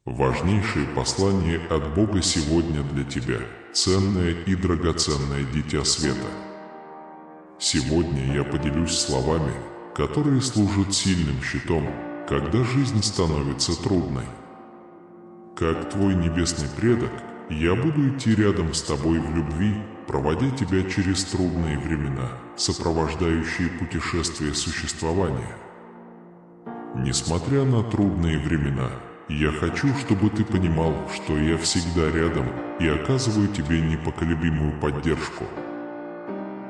Важнейшее послание от Бога сегодня для тебя, ценное и драгоценное дитя света. Сегодня я поделюсь словами, которые служат сильным щитом, когда жизнь становится трудной. Как твой небесный предок, я буду идти рядом с тобой в любви, проводя тебя через трудные времена, сопровождающие путешествие существования. Несмотря на трудные времена, я хочу, чтобы ты понимал, что я всегда рядом и оказываю тебе непоколебимую поддержку.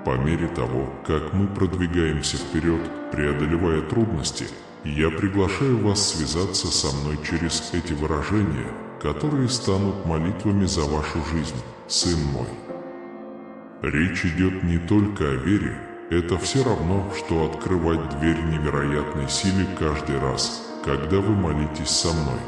По мере того, как мы продвигаемся вперед, преодолевая трудности, я приглашаю вас связаться со мной через эти выражения, которые станут молитвами за вашу жизнь, сын мой. Речь идет не только о вере, это все равно, что открывать дверь невероятной силе каждый раз, когда вы молитесь со мной.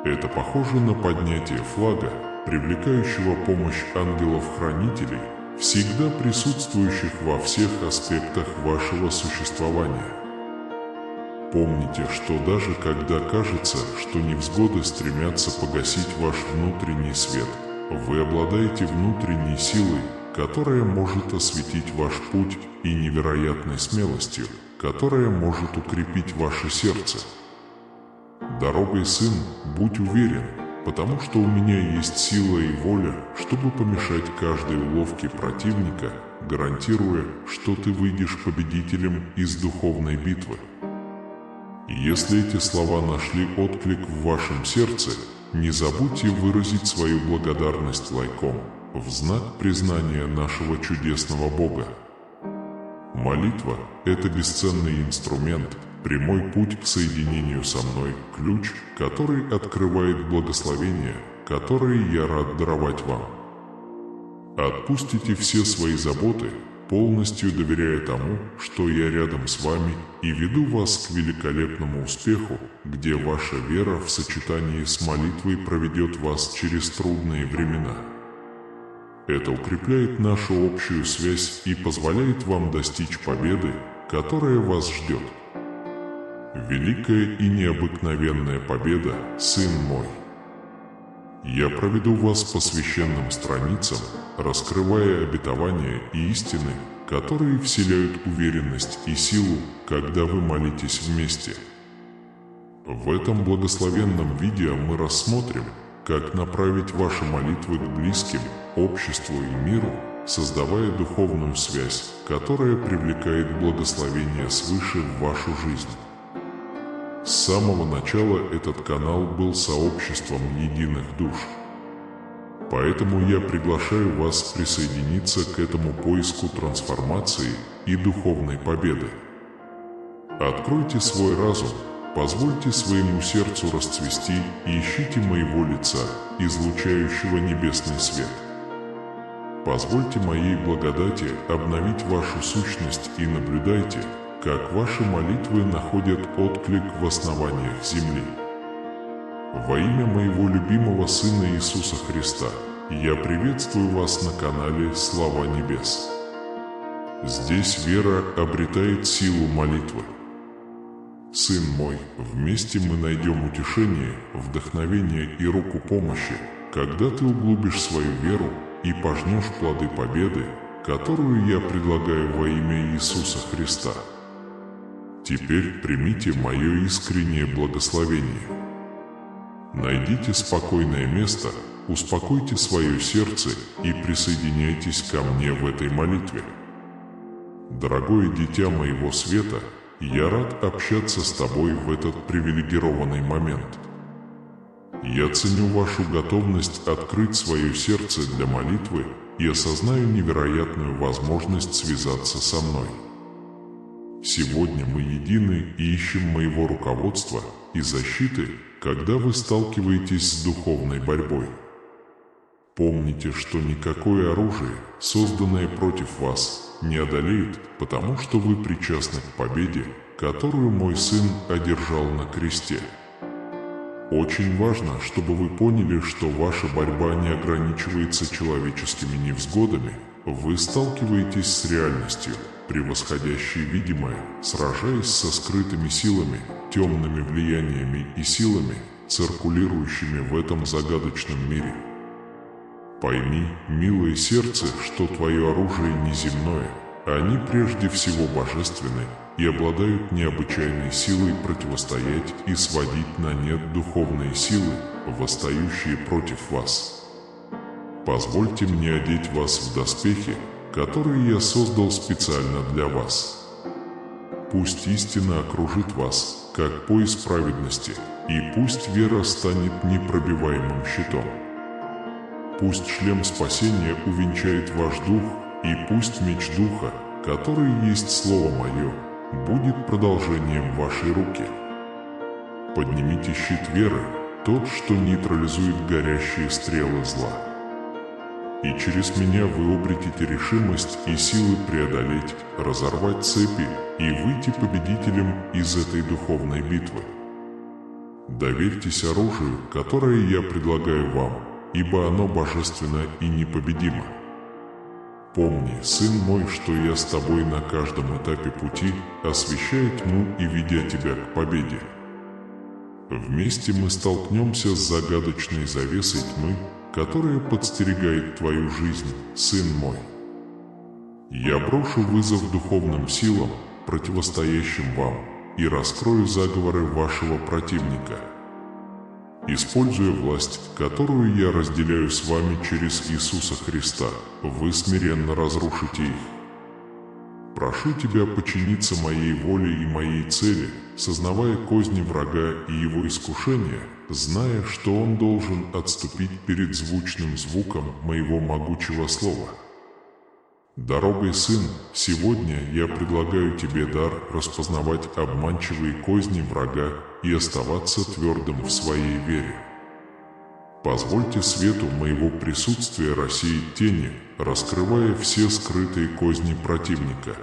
Это похоже на поднятие флага, привлекающего помощь ангелов-хранителей, всегда присутствующих во всех аспектах вашего существования. Помните, что даже когда кажется, что невзгоды стремятся погасить ваш внутренний свет, вы обладаете внутренней силой, которая может осветить ваш путь, и невероятной смелостью, которая может укрепить ваше сердце. Дорогой, сын, будь уверен, потому что у меня есть сила и воля, чтобы помешать каждой уловке противника, гарантируя, что ты выйдешь победителем из духовной битвы. Если эти слова нашли отклик в вашем сердце, не забудьте выразить свою благодарность лайком, в знак признания нашего чудесного Бога. Молитва – это бесценный инструмент, прямой путь к соединению со мной, ключ, который открывает благословения, которые я рад даровать вам. Отпустите все свои заботы, полностью доверяя тому, что я рядом с вами и веду вас к великолепному успеху, где ваша вера в сочетании с молитвой проведет вас через трудные времена. Это укрепляет нашу общую связь и позволяет вам достичь победы, которая вас ждет. Великая и необыкновенная победа, сын мой. Я проведу вас по священным страницам, раскрывая обетования и истины, которые вселяют уверенность и силу, когда вы молитесь вместе. В этом благословенном видео мы рассмотрим, как направить ваши молитвы к близким, обществу и миру, создавая духовную связь, которая привлекает благословение свыше в вашу жизнь. С самого начала этот канал был сообществом единых душ. Поэтому я приглашаю вас присоединиться к этому поиску трансформации и духовной победы. Откройте свой разум, позвольте своему сердцу расцвести и ищите моего лица, излучающего небесный свет. Позвольте моей благодати обновить вашу сущность и наблюдайте, как ваши молитвы находят отклик в основаниях земли. Во имя моего любимого Сына Иисуса Христа, я приветствую вас на канале «Слава небес». Здесь вера обретает силу молитвы. Сын мой, вместе мы найдем утешение, вдохновение и руку помощи, когда ты углубишь свою веру и пожнешь плоды победы, которую я предлагаю во имя Иисуса Христа. Теперь примите мое искреннее благословение. Найдите спокойное место, успокойте свое сердце и присоединяйтесь ко мне в этой молитве. Дорогое дитя моего света, я рад общаться с тобой в этот привилегированный момент. Я ценю вашу готовность открыть свое сердце для молитвы и осознаю невероятную возможность связаться со мной. Сегодня мы едины и ищем моего руководства и защиты, когда вы сталкиваетесь с духовной борьбой. Помните, что никакое оружие, созданное против вас, не одолеет, потому что вы причастны к победе, которую мой сын одержал на кресте. Очень важно, чтобы вы поняли, что ваша борьба не ограничивается человеческими невзгодами, вы сталкиваетесь с реальностью, превосходящей видимое, сражаясь со скрытыми силами, темными влияниями и силами, циркулирующими в этом загадочном мире. Пойми, милое сердце, что твое оружие неземное, они прежде всего божественны и обладают необычайной силой противостоять и сводить на нет духовные силы, восстающие против вас. Позвольте мне одеть вас в доспехи, которые я создал специально для вас. Пусть истина окружит вас, как пояс праведности, и пусть вера станет непробиваемым щитом. Пусть шлем спасения увенчает ваш дух, и пусть меч духа, который есть Слово Мое, будет продолжением вашей руки. Поднимите щит веры, тот, что нейтрализует горящие стрелы зла. И через меня вы обретете решимость и силы преодолеть, разорвать цепи и выйти победителем из этой духовной битвы. Доверьтесь оружию, которое я предлагаю вам, ибо оно божественно и непобедимо. Помни, сын мой, что я с тобой на каждом этапе пути, освещая тьму и ведя тебя к победе. Вместе мы столкнемся с загадочной завесой тьмы, которая подстерегает твою жизнь, сын мой. Я брошу вызов духовным силам, противостоящим вам, и раскрою заговоры вашего противника. Используя власть, которую я разделяю с вами через Иисуса Христа, вы смиренно разрушите их. Прошу тебя подчиниться моей воле и моей цели, сознавая козни врага и его искушения, зная, что он должен отступить перед звучным звуком моего могучего слова. Дорогой, сын, сегодня я предлагаю тебе дар распознавать обманчивые козни врага и оставаться твердым в своей вере. Позвольте свету моего присутствия рассеять тени, раскрывая все скрытые козни противника.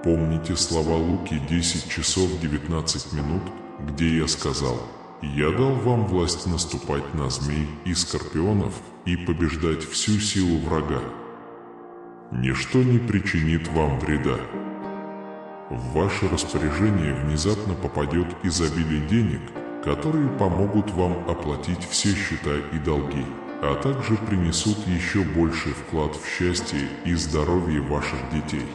Помните слова Луки 10 часов 19 минут, где я сказал: «Я дал вам власть наступать на змей и скорпионов и побеждать всю силу врага. Ничто не причинит вам вреда». В ваше распоряжение внезапно попадет изобилие денег, которые помогут вам оплатить все счета и долги, а также принесут еще больший вклад в счастье и здоровье ваших детей.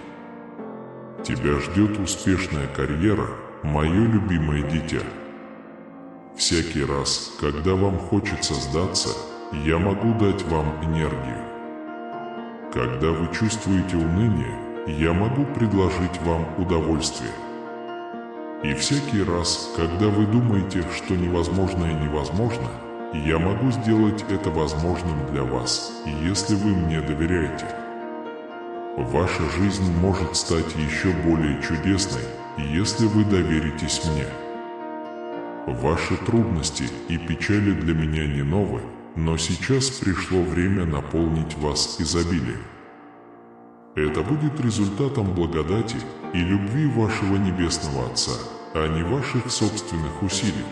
Тебя ждет успешная карьера, мое любимое дитя. Всякий раз, когда вам хочется сдаться, я могу дать вам энергию. Когда вы чувствуете уныние, я могу предложить вам удовольствие. И всякий раз, когда вы думаете, что невозможное невозможно, я могу сделать это возможным для вас, если вы мне доверяете. Ваша жизнь может стать еще более чудесной, если вы доверитесь мне. Ваши трудности и печали для меня не новы, но сейчас пришло время наполнить вас изобилием. Это будет результатом благодати и любви вашего Небесного Отца, а не ваших собственных усилий.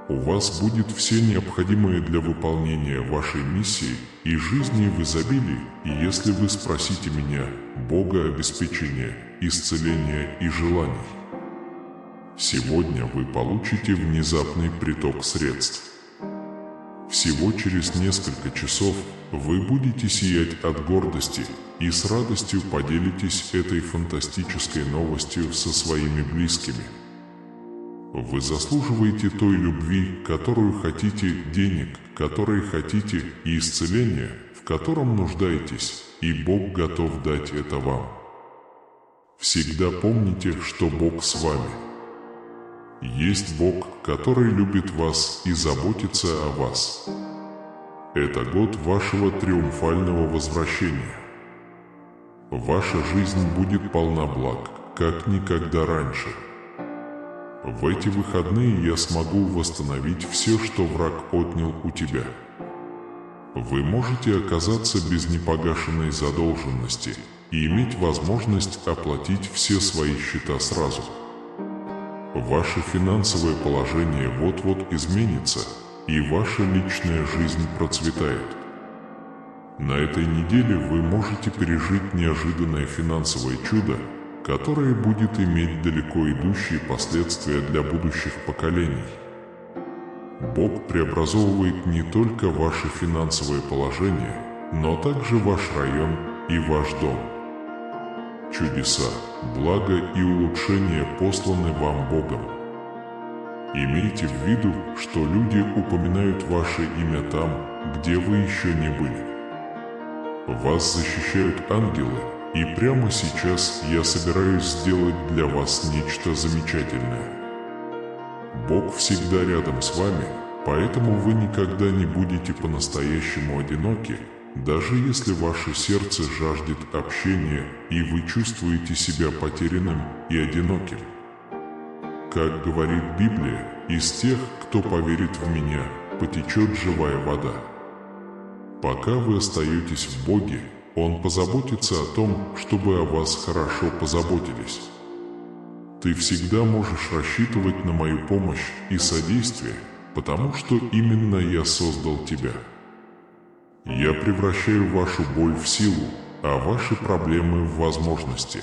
У вас будет все необходимое для выполнения вашей миссии и жизни в изобилии, если вы спросите меня, Бога, обеспечения, исцеления и желаний. Сегодня вы получите внезапный приток средств. Всего через несколько часов вы будете сиять от гордости и с радостью поделитесь этой фантастической новостью со своими близкими. Вы заслуживаете той любви, которую хотите, денег, которые хотите, и исцеления, в котором нуждаетесь, и Бог готов дать это вам. Всегда помните, что Бог с вами. Есть Бог, который любит вас и заботится о вас. Это год вашего триумфального возвращения. Ваша жизнь будет полна благ, как никогда раньше. В эти выходные я смогу восстановить все, что враг отнял у тебя. Вы можете оказаться без непогашенной задолженности и иметь возможность оплатить все свои счета сразу. Ваше финансовое положение вот-вот изменится, и ваша личная жизнь процветает. На этой неделе вы можете пережить неожиданное финансовое чудо, которое будет иметь далеко идущие последствия для будущих поколений. Бог преобразовывает не только ваше финансовое положение, но также ваш район и ваш дом. Чудеса, благо и улучшения посланы вам Богом. Имейте в виду, что люди упоминают ваше имя там, где вы еще не были. Вас защищают ангелы, и прямо сейчас я собираюсь сделать для вас нечто замечательное. Бог всегда рядом с вами, поэтому вы никогда не будете по-настоящему одиноки, даже если ваше сердце жаждет общения и вы чувствуете себя потерянным и одиноким. Как говорит Библия, из тех, кто поверит в Меня, потечет живая вода. Пока вы остаетесь в Боге, Он позаботится о том, чтобы о вас хорошо позаботились. Ты всегда можешь рассчитывать на мою помощь и содействие, потому что именно я создал тебя. Я превращаю вашу боль в силу, а ваши проблемы в возможности.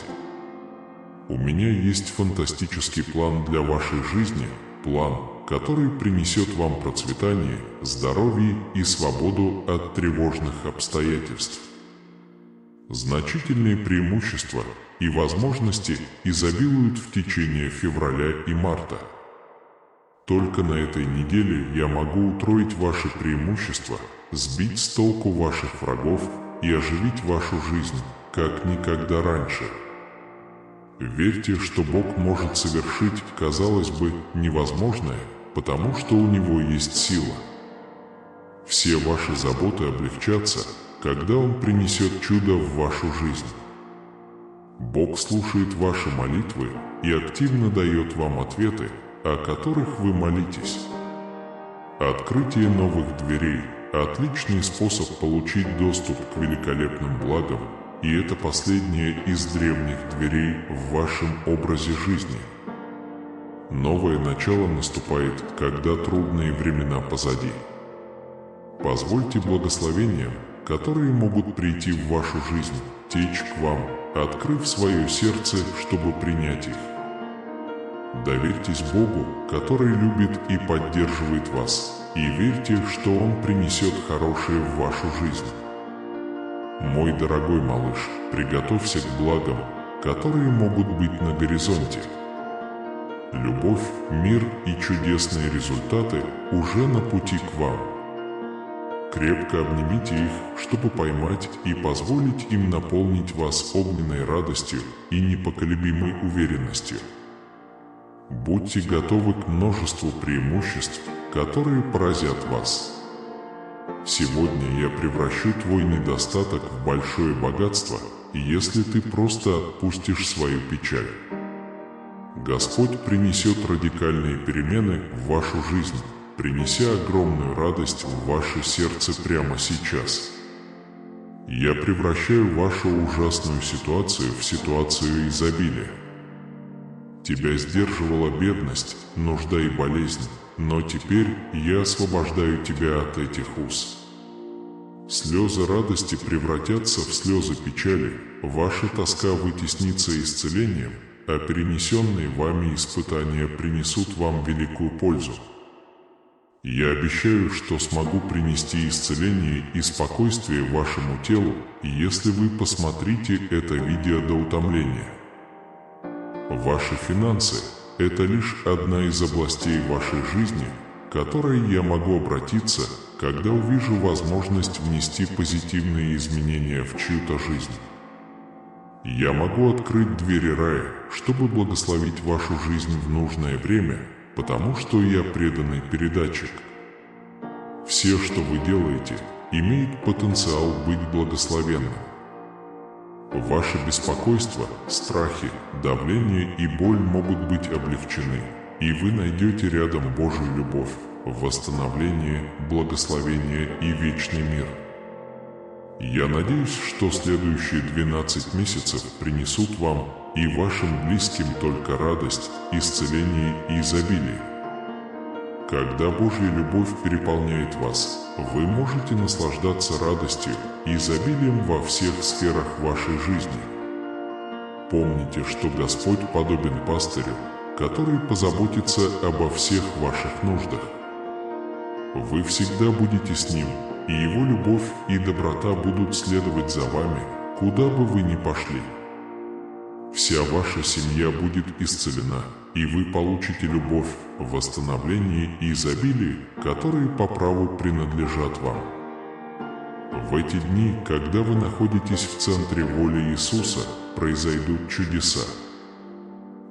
У меня есть фантастический план для вашей жизни, план, который принесет вам процветание, здоровье и свободу от тревожных обстоятельств. Значительные преимущества и возможности изобилуют в течение февраля и марта. Только на этой неделе я могу утроить ваши преимущества, сбить с толку ваших врагов и оживить вашу жизнь, как никогда раньше. Верьте, что Бог может совершить, казалось бы, невозможное, потому что у Него есть сила. Все ваши заботы облегчатся, когда Он принесет чудо в вашу жизнь. Бог слушает ваши молитвы и активно дает вам ответы, о которых вы молитесь. Открытие новых дверей – отличный способ получить доступ к великолепным благам, и это последняя из древних дверей в вашем образе жизни. Новое начало наступает, когда трудные времена позади. Позвольте благословениям, которые могут прийти в вашу жизнь, течь к вам, открыв свое сердце, чтобы принять их. Доверьтесь Богу, который любит и поддерживает вас, и верьте, что Он принесет хорошее в вашу жизнь. Мой дорогой малыш, приготовься к благам, которые могут быть на горизонте. Любовь, мир и чудесные результаты уже на пути к вам. Крепко обнимите их, чтобы поймать и позволить им наполнить вас огненной радостью и непоколебимой уверенностью. Будьте готовы к множеству преимуществ, которые поразят вас. Сегодня я превращу твой недостаток в большое богатство, если ты просто отпустишь свою печаль. Господь принесет радикальные перемены в вашу жизнь, принеся огромную радость в ваше сердце прямо сейчас. Я превращаю вашу ужасную ситуацию в ситуацию изобилия. Тебя сдерживала бедность, нужда и болезнь, но теперь я освобождаю тебя от этих уз. Слезы радости превратятся в слезы печали, ваша тоска вытеснится исцелением, а перенесенные вами испытания принесут вам великую пользу. Я обещаю, что смогу принести исцеление и спокойствие вашему телу, если вы посмотрите это видео до утомления. Ваши финансы – это лишь одна из областей вашей жизни, к которой я могу обратиться, когда увижу возможность внести позитивные изменения в чью-то жизнь. Я могу открыть двери рая, чтобы благословить вашу жизнь в нужное время, потому что я преданный передатчик. Все, что вы делаете, имеет потенциал быть благословенным. Ваше беспокойство, страхи, давление и боль могут быть облегчены, и вы найдете рядом Божью любовь, восстановление, благословение и вечный мир. Я надеюсь, что следующие 12 месяцев принесут вам и вашим близким только радость, исцеление и изобилие. Когда Божья любовь переполняет вас, вы можете наслаждаться радостью и изобилием во всех сферах вашей жизни. Помните, что Господь подобен пастырю, который позаботится обо всех ваших нуждах. Вы всегда будете с Ним, и Его любовь и доброта будут следовать за вами, куда бы вы ни пошли. Вся ваша семья будет исцелена, и вы получите любовь, восстановление и изобилие, которые по праву принадлежат вам. В эти дни, когда вы находитесь в центре воли Иисуса, произойдут чудеса.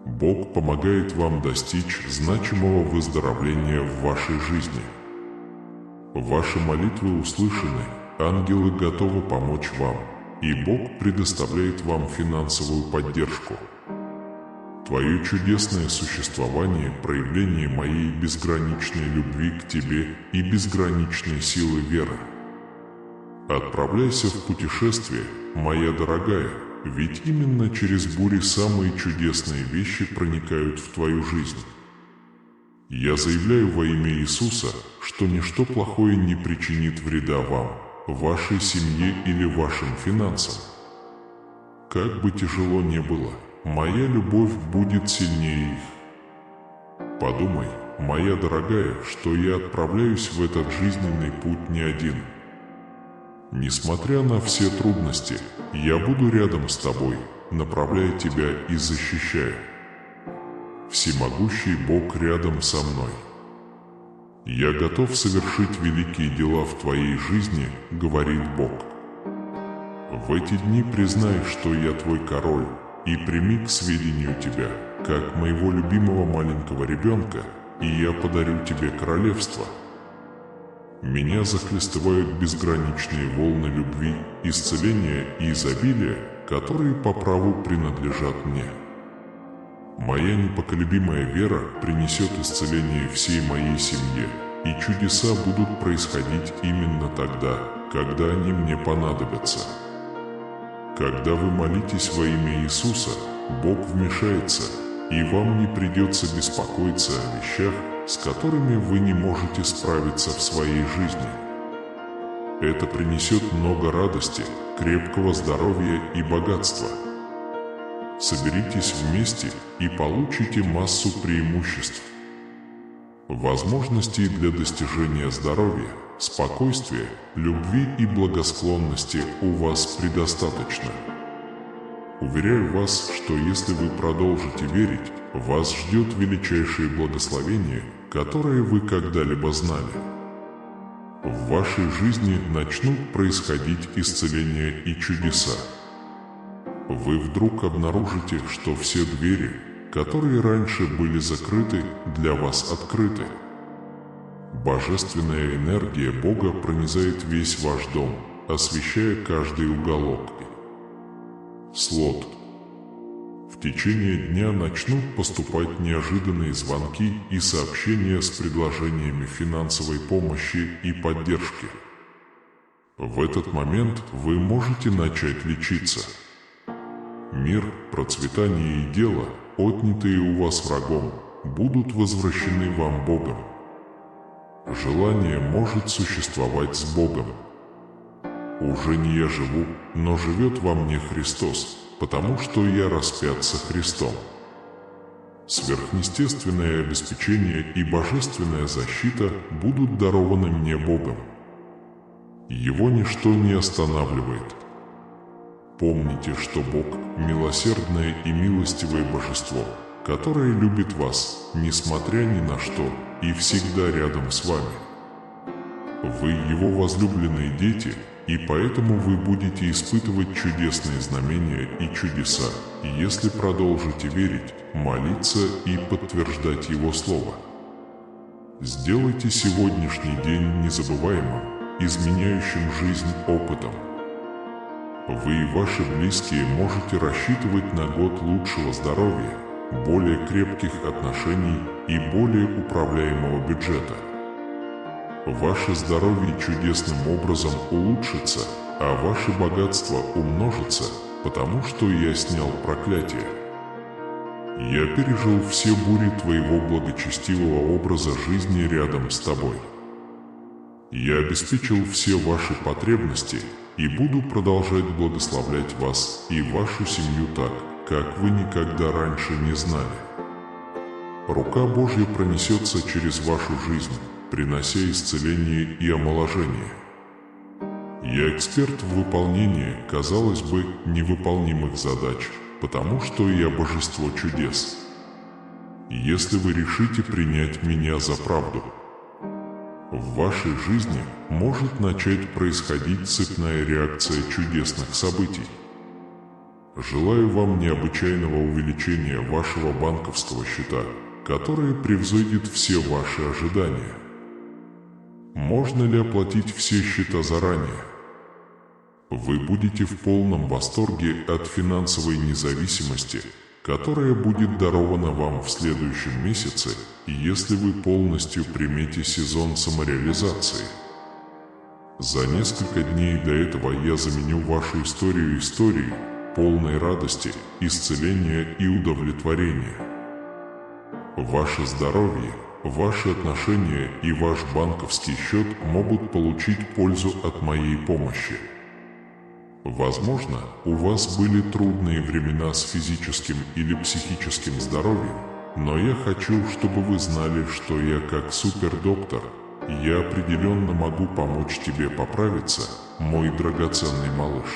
Бог помогает вам достичь значимого выздоровления в вашей жизни. Ваши молитвы услышаны, ангелы готовы помочь вам, и Бог предоставляет вам финансовую поддержку. Твое чудесное существование – проявление моей безграничной любви к тебе и безграничной силы веры. Отправляйся в путешествие, моя дорогая, ведь именно через бури самые чудесные вещи проникают в твою жизнь. Я заявляю во имя Иисуса, что ничто плохое не причинит вреда вам, вашей семье или вашим финансам. Как бы тяжело ни было, моя любовь будет сильнее их. Подумай, моя дорогая, что я отправляюсь в этот жизненный путь не один. Несмотря на все трудности, я буду рядом с тобой, направляя тебя и защищая. Всемогущий Бог рядом со мной. «Я готов совершить великие дела в твоей жизни», — говорит Бог. В эти дни признай, что я твой король, и прими к сведению тебя, как моего любимого маленького ребенка, и я подарю тебе королевство. Меня захлестывают безграничные волны любви, исцеления и изобилия, которые по праву принадлежат мне. Моя непоколебимая вера принесет исцеление всей моей семье, и чудеса будут происходить именно тогда, когда они мне понадобятся. Когда вы молитесь во имя Иисуса, Бог вмешается, и вам не придется беспокоиться о вещах, с которыми вы не можете справиться в своей жизни. Это принесет много радости, крепкого здоровья и богатства. Соберитесь вместе и получите массу преимуществ. Возможностей для достижения здоровья, спокойствия, любви и благосклонности у вас предостаточно. Уверяю вас, что если вы продолжите верить, вас ждет величайшее благословение, которое вы когда-либо знали. В вашей жизни начнут происходить исцеления и чудеса. Вы вдруг обнаружите, что все двери, которые раньше были закрыты, для вас открыты. Божественная энергия Бога пронизает весь ваш дом, освещая каждый уголок. Слот. В течение дня начнут поступать неожиданные звонки и сообщения с предложениями финансовой помощи и поддержки. В этот момент вы можете начать лечиться. Мир, процветание и дело, отнятые у вас врагом, будут возвращены вам Богом. Желание может существовать с Богом. Уже не я живу, но живет во мне Христос, потому что я распят со Христом. Сверхъестественное обеспечение и божественная защита будут дарованы мне Богом. Его ничто не останавливает. Помните, что Бог – милосердное и милостивое божество, которое любит вас, несмотря ни на что, и всегда рядом с вами. Вы Его возлюбленные дети, и поэтому вы будете испытывать чудесные знамения и чудеса, если продолжите верить, молиться и подтверждать Его Слово. Сделайте сегодняшний день незабываемым, изменяющим жизнь опытом. Вы и ваши близкие можете рассчитывать на год лучшего здоровья, более крепких отношений и более управляемого бюджета. Ваше здоровье чудесным образом улучшится, а ваше богатство умножится, потому что я снял проклятие. Я пережил все бури твоего благочестивого образа жизни рядом с тобой. Я обеспечил все ваши потребности и буду продолжать благословлять вас и вашу семью так, как вы никогда раньше не знали. Рука Божья пронесется через вашу жизнь, принося исцеление и омоложение. Я эксперт в выполнении, казалось бы, невыполнимых задач, потому что я божество чудес. Если вы решите принять меня за правду, в вашей жизни может начать происходить цепная реакция чудесных событий. Желаю вам необычайного увеличения вашего банковского счета, которое превзойдет все ваши ожидания. Можно ли оплатить все счета заранее? Вы будете в полном восторге от финансовой независимости, которая будет дарована вам в следующем месяце, если вы полностью примете сезон самореализации. За несколько дней до этого я заменю вашу историю историей, полной радости, исцеления и удовлетворения. Ваше здоровье, ваши отношения и ваш банковский счет могут получить пользу от моей помощи. Возможно, у вас были трудные времена с физическим или психическим здоровьем, но я хочу, чтобы вы знали, что я как супердоктор, я определенно могу помочь тебе поправиться, мой драгоценный малыш.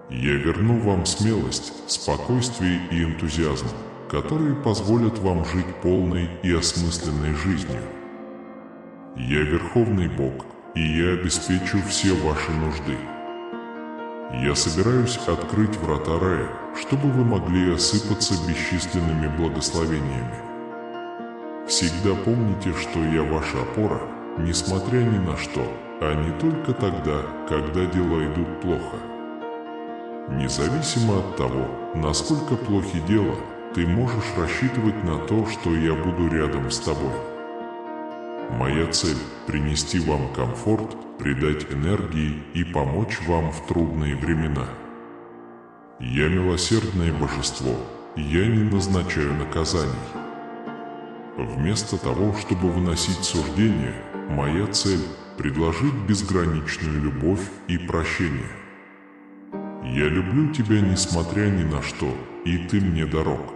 Я верну вам смелость, спокойствие и энтузиазм, которые позволят вам жить полной и осмысленной жизнью. Я Верховный Бог, и я обеспечу все ваши нужды. Я собираюсь открыть врата рая, чтобы вы могли осыпаться бесчисленными благословениями. Всегда помните, что я ваша опора, несмотря ни на что, а не только тогда, когда дела идут плохо. Независимо от того, насколько плохи дела, ты можешь рассчитывать на то, что я буду рядом с тобой. Моя цель – принести вам комфорт, придать энергии и помочь вам в трудные времена. Я милосердное божество, я не назначаю наказаний. Вместо того, чтобы выносить суждения, моя цель – предложить безграничную любовь и прощение. Я люблю тебя несмотря ни на что, и ты мне дорог.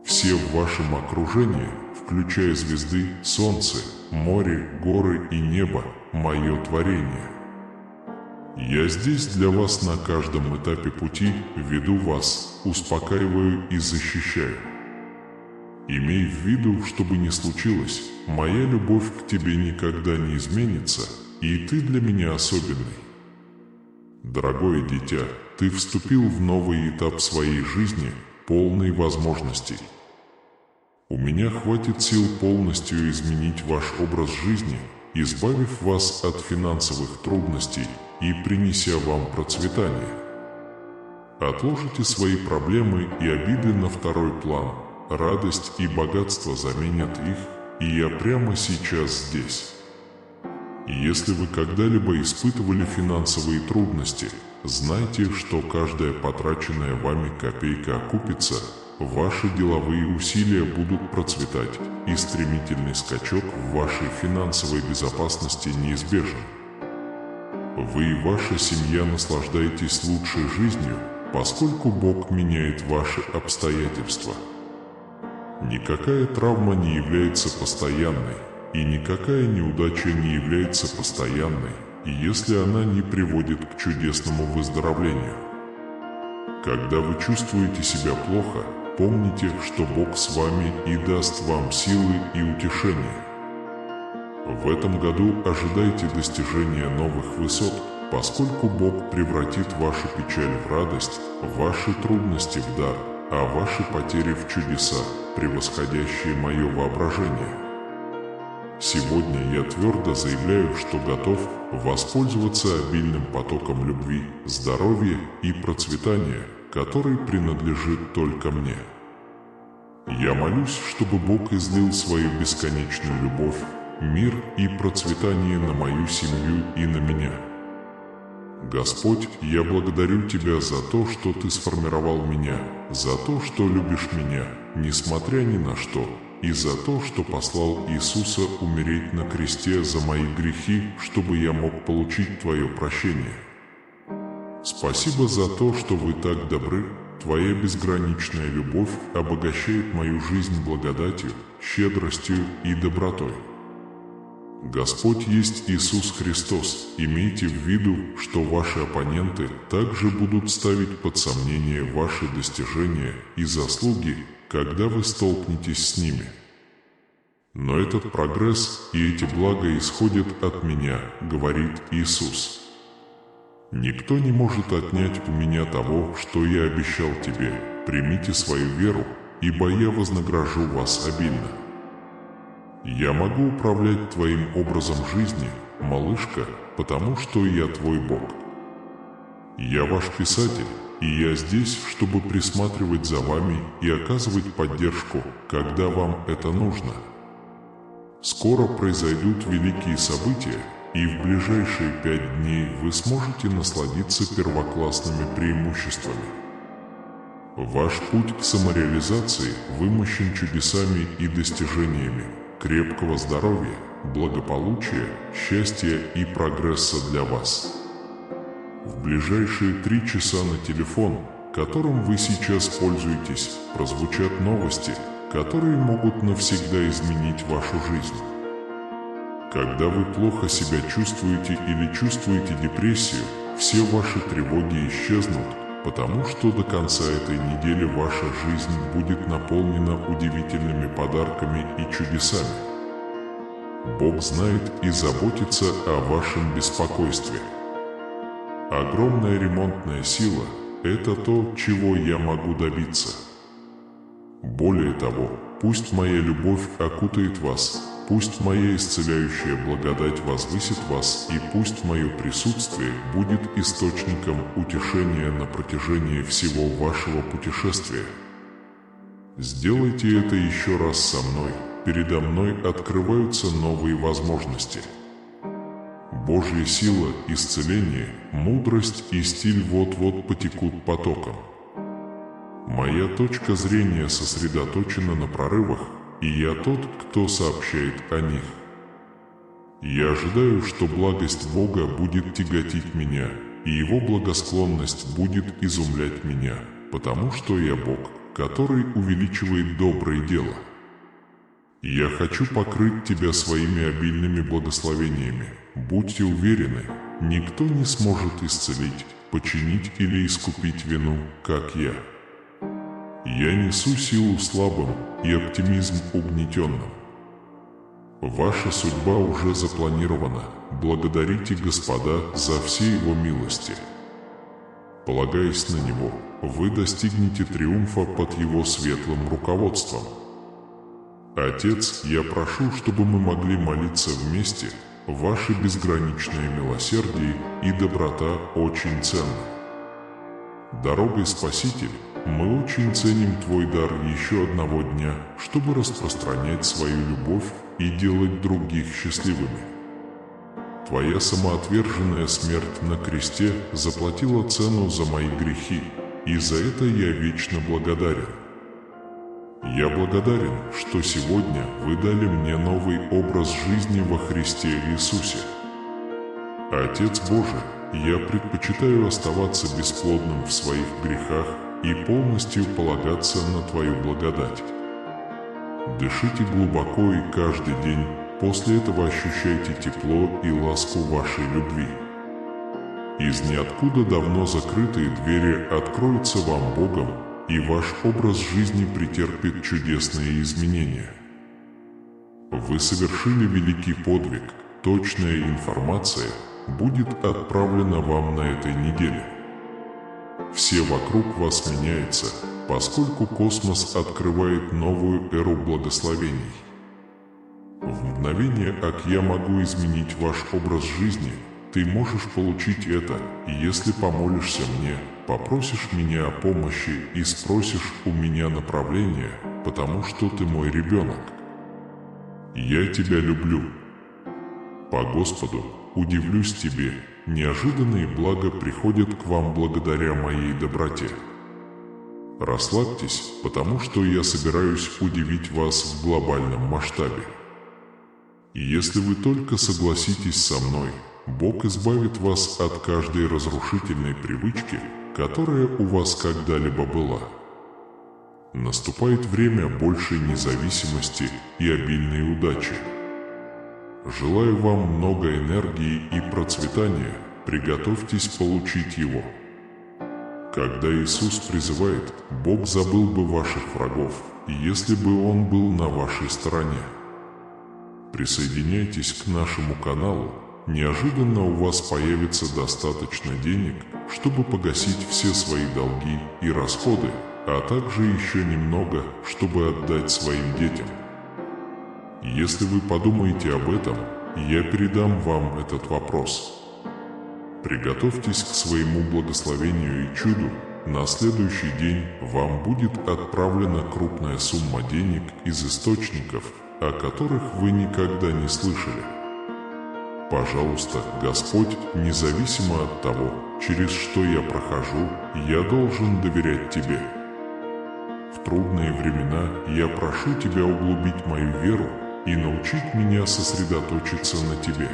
Все в вашем окружении, включая звезды, солнце, море, горы и небо, мое творение. Я здесь для вас на каждом этапе пути, веду вас, успокаиваю и защищаю. Имей в виду, что бы ни случилось, моя любовь к тебе никогда не изменится, и ты для меня особенный. Дорогое дитя, ты вступил в новый этап своей жизни, полный возможностей. У меня хватит сил полностью изменить ваш образ жизни, избавив вас от финансовых трудностей и принеся вам процветание. Отложите свои проблемы и обиды на второй план, радость и богатство заменят их, и я прямо сейчас здесь. Если вы когда-либо испытывали финансовые трудности, знайте, что каждая потраченная вами копейка окупится, ваши деловые усилия будут процветать, и стремительный скачок в вашей финансовой безопасности неизбежен. Вы и ваша семья наслаждаетесь лучшей жизнью, поскольку Бог меняет ваши обстоятельства. Никакая травма не является постоянной, и никакая неудача не является постоянной, если она не приводит к чудесному выздоровлению. Когда вы чувствуете себя плохо, помните, что Бог с вами и даст вам силы и утешение. В этом году ожидайте достижения новых высот, поскольку Бог превратит вашу печаль в радость, ваши трудности в дар, а ваши потери в чудеса, превосходящие мое воображение. Сегодня я твердо заявляю, что готов воспользоваться обильным потоком любви, здоровья и процветания, который принадлежит только мне. Я молюсь, чтобы Бог излил свою бесконечную любовь, мир и процветание на мою семью и на меня. Господь, я благодарю Тебя за то, что Ты сформировал меня, за то, что любишь меня, несмотря ни на что, и за то, что послал Иисуса умереть на кресте за мои грехи, чтобы я мог получить Твое прощение. Спасибо за то, что Вы так добры, Твоя безграничная любовь обогащает мою жизнь благодатью, щедростью и добротой. Господь есть Иисус Христос. Имейте в виду, что ваши оппоненты также будут ставить под сомнение ваши достижения и заслуги, когда вы столкнетесь с ними. Но этот прогресс и эти блага исходят от меня, говорит Иисус. Никто не может отнять у меня того, что я обещал тебе. Примите свою веру, ибо я вознагражу вас обильно. Я могу управлять твоим образом жизни, малышка, потому что я твой Бог. Я ваш писатель, и я здесь, чтобы присматривать за вами и оказывать поддержку, когда вам это нужно. Скоро произойдут великие события, и в ближайшие 5 дней вы сможете насладиться первоклассными преимуществами. Ваш путь к самореализации вымощен чудесами и достижениями крепкого здоровья, благополучия, счастья и прогресса для вас. В ближайшие 3 часа на телефон, которым вы сейчас пользуетесь, прозвучат новости, которые могут навсегда изменить вашу жизнь. Когда вы плохо себя чувствуете или чувствуете депрессию, все ваши тревоги исчезнут, потому что до конца этой недели ваша жизнь будет наполнена удивительными подарками и чудесами. Бог знает и заботится о вашем беспокойстве. Огромная ремонтная сила – это то, чего я могу добиться. Более того, пусть моя любовь окутает вас, пусть моя исцеляющая благодать возвысит вас, и пусть мое присутствие будет источником утешения на протяжении всего вашего путешествия. Сделайте это еще раз со мной, передо мной открываются новые возможности. Божья сила, исцеление, мудрость и стиль вот-вот потекут потоком. Моя точка зрения сосредоточена на прорывах, и я тот, кто сообщает о них. Я ожидаю, что благость Бога будет тяготить меня, и Его благосклонность будет изумлять меня, потому что я Бог, который увеличивает доброе дело. Я хочу покрыть тебя своими обильными благословениями. Будьте уверены, никто не сможет исцелить, починить или искупить вину, как я. Я несу силу слабым и оптимизм угнетенным. Ваша судьба уже запланирована. Благодарите Господа за все Его милости. Полагаясь на Него, вы достигнете триумфа под Его светлым руководством. Отец, я прошу, чтобы мы могли молиться вместе. Ваше безграничное милосердие и доброта очень ценны. Дорогой Спаситель, мы очень ценим Твой дар еще одного дня, чтобы распространять свою любовь и делать других счастливыми. Твоя самоотверженная смерть на кресте заплатила цену за мои грехи, и за это я вечно благодарен. Я благодарен, что сегодня вы дали мне новый образ жизни во Христе Иисусе. Отец Божий, я предпочитаю оставаться бесплодным в своих грехах и полностью полагаться на Твою благодать. Дышите глубоко и каждый день, после этого ощущайте тепло и ласку вашей любви. Из ниоткуда давно закрытые двери откроются вам Богом, и ваш образ жизни претерпит чудесные изменения. Вы совершили великий подвиг, точная информация будет отправлена вам на этой неделе. Все вокруг вас меняется, поскольку космос открывает новую эру благословений. В мгновение ока я могу изменить ваш образ жизни. Ты можешь получить это, если помолишься мне, попросишь меня о помощи и спросишь у меня направления, потому что ты мой ребенок. Я тебя люблю. По Господу, удивлюсь тебе, неожиданные блага приходят к вам благодаря моей доброте. Расслабьтесь, потому что я собираюсь удивить вас в глобальном масштабе. И если вы только согласитесь со мной, Бог избавит вас от каждой разрушительной привычки, которая у вас когда-либо была. Наступает время большей независимости и обильной удачи. Желаю вам много энергии и процветания, приготовьтесь получить его. Когда Иисус призывает, Бог забыл бы ваших врагов, если бы Он был на вашей стороне. Присоединяйтесь к нашему каналу, неожиданно у вас появится достаточно денег, чтобы погасить все свои долги и расходы, а также еще немного, чтобы отдать своим детям. Если вы подумаете об этом, я передам вам этот вопрос. Приготовьтесь к своему благословению и чуду. На следующий день вам будет отправлена крупная сумма денег из источников, о которых вы никогда не слышали. Пожалуйста, Господь, независимо от того, через что я прохожу, я должен доверять Тебе. В трудные времена я прошу Тебя углубить мою веру и научить меня сосредоточиться на Тебе.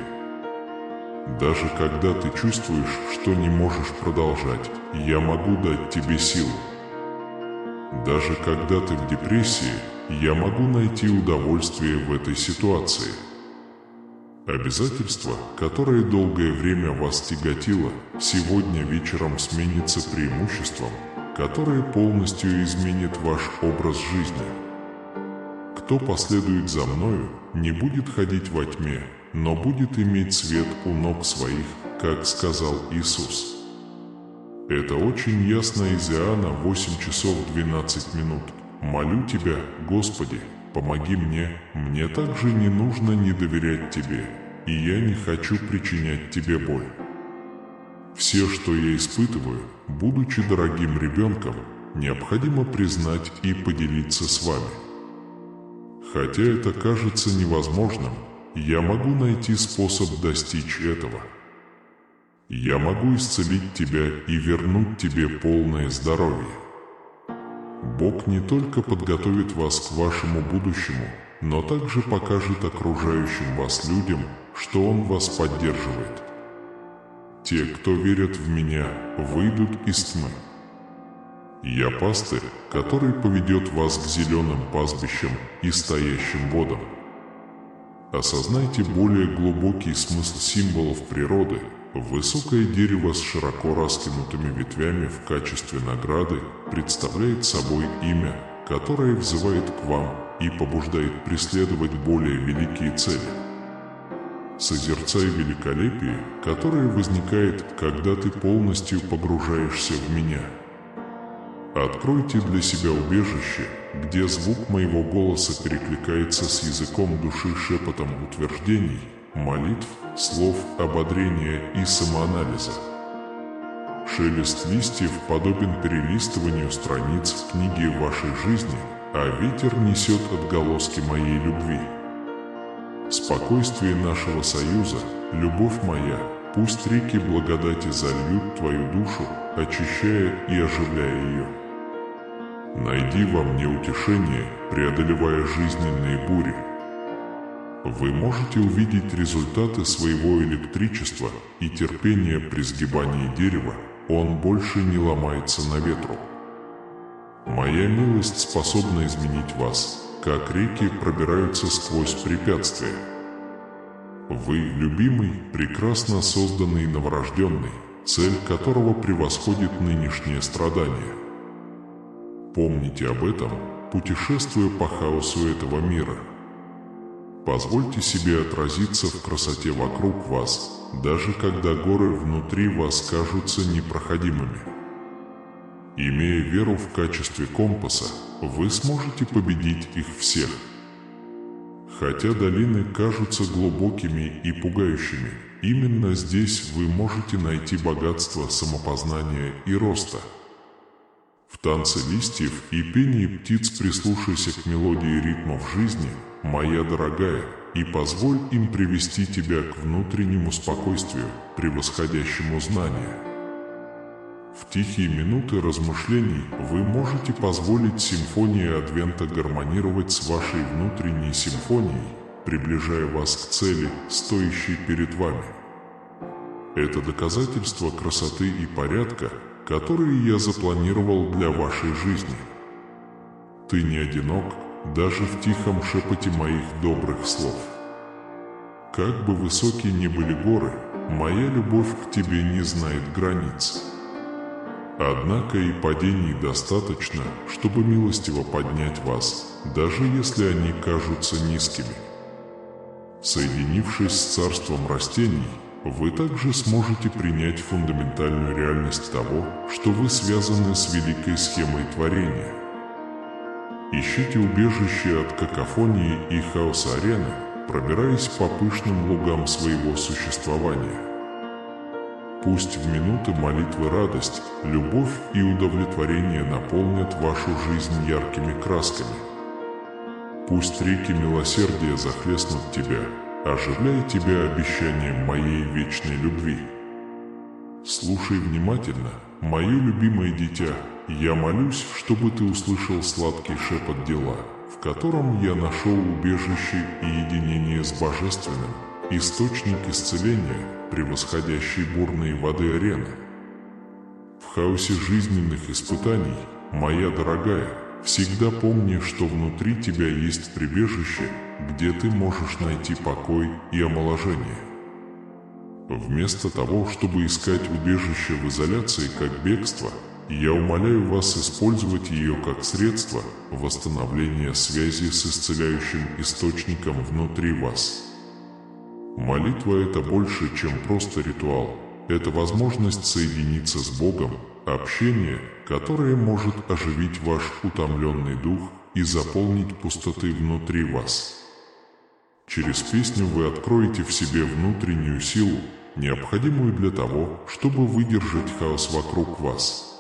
Даже когда ты чувствуешь, что не можешь продолжать, я могу дать тебе силу. Даже когда ты в депрессии, я могу найти удовольствие в этой ситуации. Обязательство, которое долгое время вас тяготило, сегодня вечером сменится преимуществом, которое полностью изменит ваш образ жизни. Кто последует за мною, не будет ходить во тьме, но будет иметь свет у ног своих, как сказал Иисус. Это очень ясно из Иоанна 8 часов 12 минут. Молю Тебя, Господи, помоги мне также не нужно не доверять Тебе, и я не хочу причинять Тебе боль. Все, что я испытываю, будучи дорогим ребенком, необходимо признать и поделиться с вами. Хотя это кажется невозможным, я могу найти способ достичь этого. Я могу исцелить тебя и вернуть тебе полное здоровье. Бог не только подготовит вас к вашему будущему, но также покажет окружающим вас людям, что Он вас поддерживает. Те, кто верят в Меня, выйдут из тьмы. Я пастырь, который поведет вас к зеленым пастбищам и стоящим водам. Осознайте более глубокий смысл символов природы. Высокое дерево с широко раскинутыми ветвями в качестве награды представляет собой имя, которое взывает к вам и побуждает преследовать более великие цели. Созерцай великолепие, которое возникает, когда ты полностью погружаешься в Меня. Откройте для себя убежище, где звук моего голоса перекликается с языком души шепотом утверждений, молитв, слов ободрения и самоанализа. Шелест листьев подобен перелистыванию страниц в книге вашей жизни, а ветер несет отголоски моей любви. Спокойствие нашего союза, любовь моя, пусть реки благодати зальют твою душу, очищая и оживляя ее. Найди во мне утешение, преодолевая жизненные бури. Вы можете увидеть результаты своего электричества и терпения при сгибании дерева, он больше не ломается на ветру. Моя милость способна изменить вас, как реки пробираются сквозь препятствия. Вы, любимый, прекрасно созданный новорожденный, цель которого превосходит нынешнее страдание. Помните об этом, путешествуя по хаосу этого мира. Позвольте себе отразиться в красоте вокруг вас, даже когда горы внутри вас кажутся непроходимыми. Имея веру в качестве компаса, вы сможете победить их всех. Хотя долины кажутся глубокими и пугающими, именно здесь вы можете найти богатство самопознания и роста. В танце листьев и пении птиц прислушайся к мелодии ритмов жизни, моя дорогая, и позволь им привести тебя к внутреннему спокойствию, превосходящему знания. В тихие минуты размышлений вы можете позволить симфонии Адвента гармонировать с вашей внутренней симфонией, приближая вас к цели, стоящей перед вами. Это доказательство красоты и порядка, которые я запланировал для вашей жизни. Ты не одинок, даже в тихом шепоте моих добрых слов. Как бы высоки ни были горы, моя любовь к тебе не знает границ. Однако и падений достаточно, чтобы милостиво поднять вас, даже если они кажутся низкими. Соединившись с царством растений, вы также сможете принять фундаментальную реальность того, что вы связаны с великой схемой творения. Ищите убежище от какофонии и хаоса арены, пробираясь по пышным лугам своего существования. Пусть в минуты молитвы радость, любовь и удовлетворение наполнят вашу жизнь яркими красками. Пусть реки милосердия захлестнут тебя, оживляя тебя обещанием моей вечной любви. Слушай внимательно, мое любимое дитя, я молюсь, чтобы ты услышал сладкий шепот дела, в котором я нашел убежище и единение с Божественным, источник исцеления, превосходящий бурные воды арены. В хаосе жизненных испытаний, моя дорогая, всегда помни, что внутри тебя есть прибежище, где ты можешь найти покой и омоложение. Вместо того, чтобы искать убежище в изоляции как бегство, я умоляю вас использовать ее как средство восстановления связи с исцеляющим источником внутри вас. Молитва – это больше, чем просто ритуал. Это возможность соединиться с Богом, общение, которое может оживить ваш утомленный дух и заполнить пустоты внутри вас. Через песню вы откроете в себе внутреннюю силу, необходимую для того, чтобы выдержать хаос вокруг вас.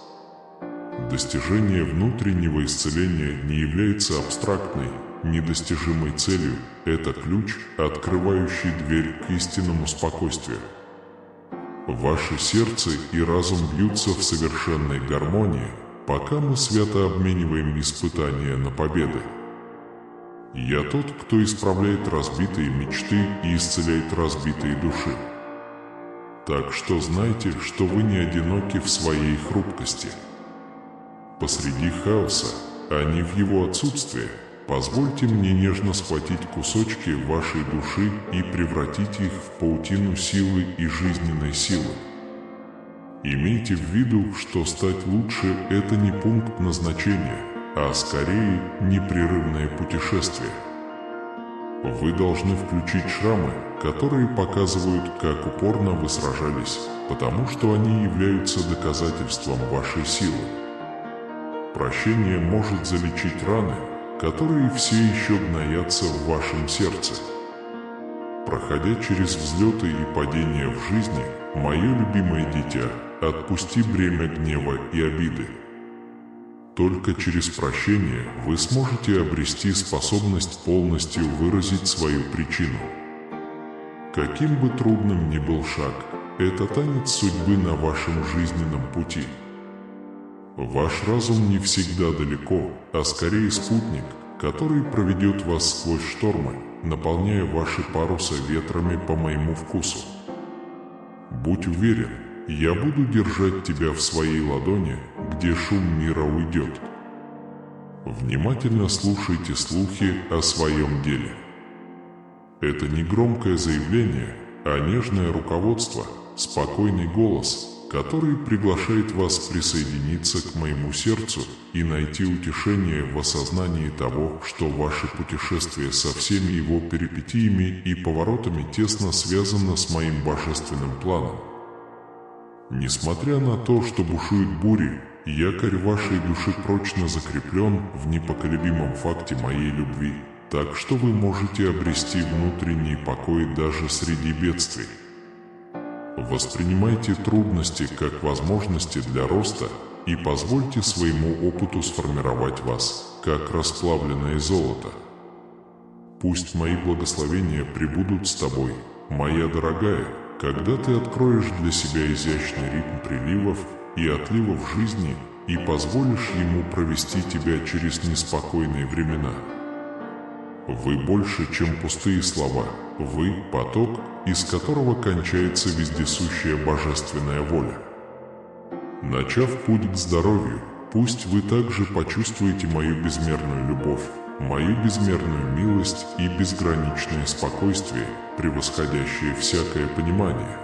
Достижение внутреннего исцеления не является абстрактной, недостижимой целью, это ключ, открывающий дверь к истинному спокойствию. Ваше сердце и разум бьются в совершенной гармонии, пока мы свято обмениваем испытания на победы. Я тот, кто исправляет разбитые мечты и исцеляет разбитые души. Так что знайте, что вы не одиноки в своей хрупкости. Посреди хаоса, а не в его отсутствии, позвольте мне нежно схватить кусочки вашей души и превратить их в паутину силы и жизненной силы. Имейте в виду, что стать лучше – это не пункт назначения, а скорее непрерывное путешествие. Вы должны включить шрамы, которые показывают, как упорно вы сражались, потому что они являются доказательством вашей силы. Прощение может залечить раны, которые все еще гноятся в вашем сердце. Проходя через взлеты и падения в жизни, мое любимое дитя, отпусти бремя гнева и обиды. Только через прощение вы сможете обрести способность полностью выразить свою причину. Каким бы трудным ни был шаг, это танец судьбы на вашем жизненном пути. Ваш разум не всегда далеко, а скорее спутник, который проведет вас сквозь штормы, наполняя ваши парусы ветрами по моему вкусу. Будь уверен, я буду держать тебя в своей ладони, где шум мира уйдет. Внимательно слушайте слухи о своем деле. Это не громкое заявление, а нежное руководство, спокойный голос, который приглашает вас присоединиться к моему сердцу и найти утешение в осознании того, что ваше путешествие со всеми его перипетиями и поворотами тесно связано с моим божественным планом. Несмотря на то, что бушуют бури, якорь вашей души прочно закреплен в непоколебимом факте моей любви, так что вы можете обрести внутренний покой даже среди бедствий. Воспринимайте трудности как возможности для роста и позвольте своему опыту сформировать вас, как расплавленное золото. Пусть мои благословения пребудут с тобой, моя дорогая, когда ты откроешь для себя изящный ритм приливов и отливов жизни и позволишь ему провести тебя через неспокойные времена. Вы больше, чем пустые слова, вы – поток, из которого кончается вездесущая божественная воля. Начав путь к здоровью, пусть вы также почувствуете мою безмерную любовь, мою безмерную милость и безграничное спокойствие, превосходящее всякое понимание.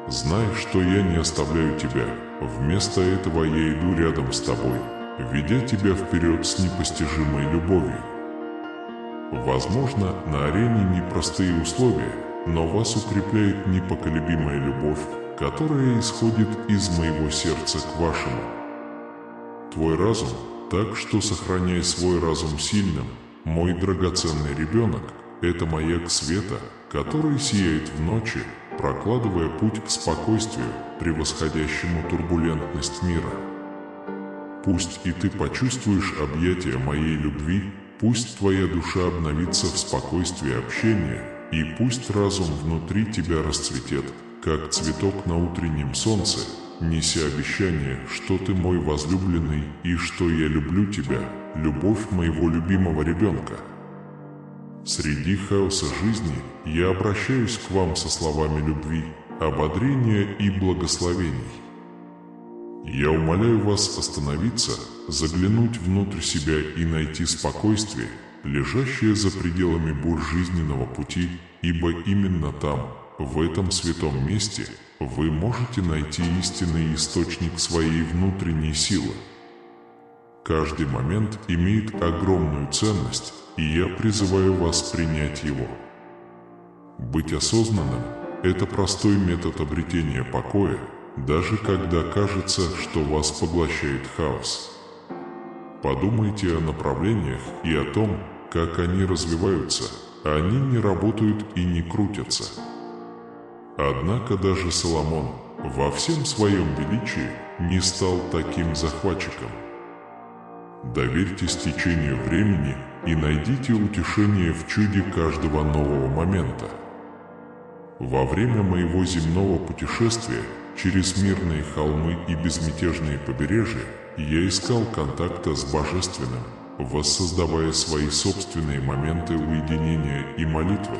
Знай, что я не оставляю тебя, вместо этого я иду рядом с тобой, ведя тебя вперед с непостижимой любовью. Возможно, на арене непростые условия, но вас укрепляет непоколебимая любовь, которая исходит из моего сердца к вашему. Твой разум, так что сохраняй свой разум сильным, мой драгоценный ребенок, это маяк света, который сияет в ночи, прокладывая путь к спокойствию, превосходящему турбулентность мира. Пусть и ты почувствуешь объятия моей любви, пусть твоя душа обновится в спокойствии общения, и пусть разум внутри тебя расцветет, как цветок на утреннем солнце, неся обещание, что ты мой возлюбленный и что я люблю тебя, любовь моего любимого ребенка. Среди хаоса жизни я обращаюсь к вам со словами любви, ободрения и благословений. Я умоляю вас остановиться, заглянуть внутрь себя и найти спокойствие, лежащее за пределами бурь жизненного пути, ибо именно там, в этом святом месте, вы можете найти истинный источник своей внутренней силы. Каждый момент имеет огромную ценность, и я призываю вас принять его. Быть осознанным – это простой метод обретения покоя, даже когда кажется, что вас поглощает хаос. Подумайте о направлениях и о том, как они развиваются, а они не работают и не крутятся. Однако даже Соломон во всем своем величии не стал таким захватчиком. Доверьтесь течению времени и найдите утешение в чуде каждого нового момента. Во время моего земного путешествия через мирные холмы и безмятежные побережья я искал контакта с Божественным, воссоздавая свои собственные моменты уединения и молитвы.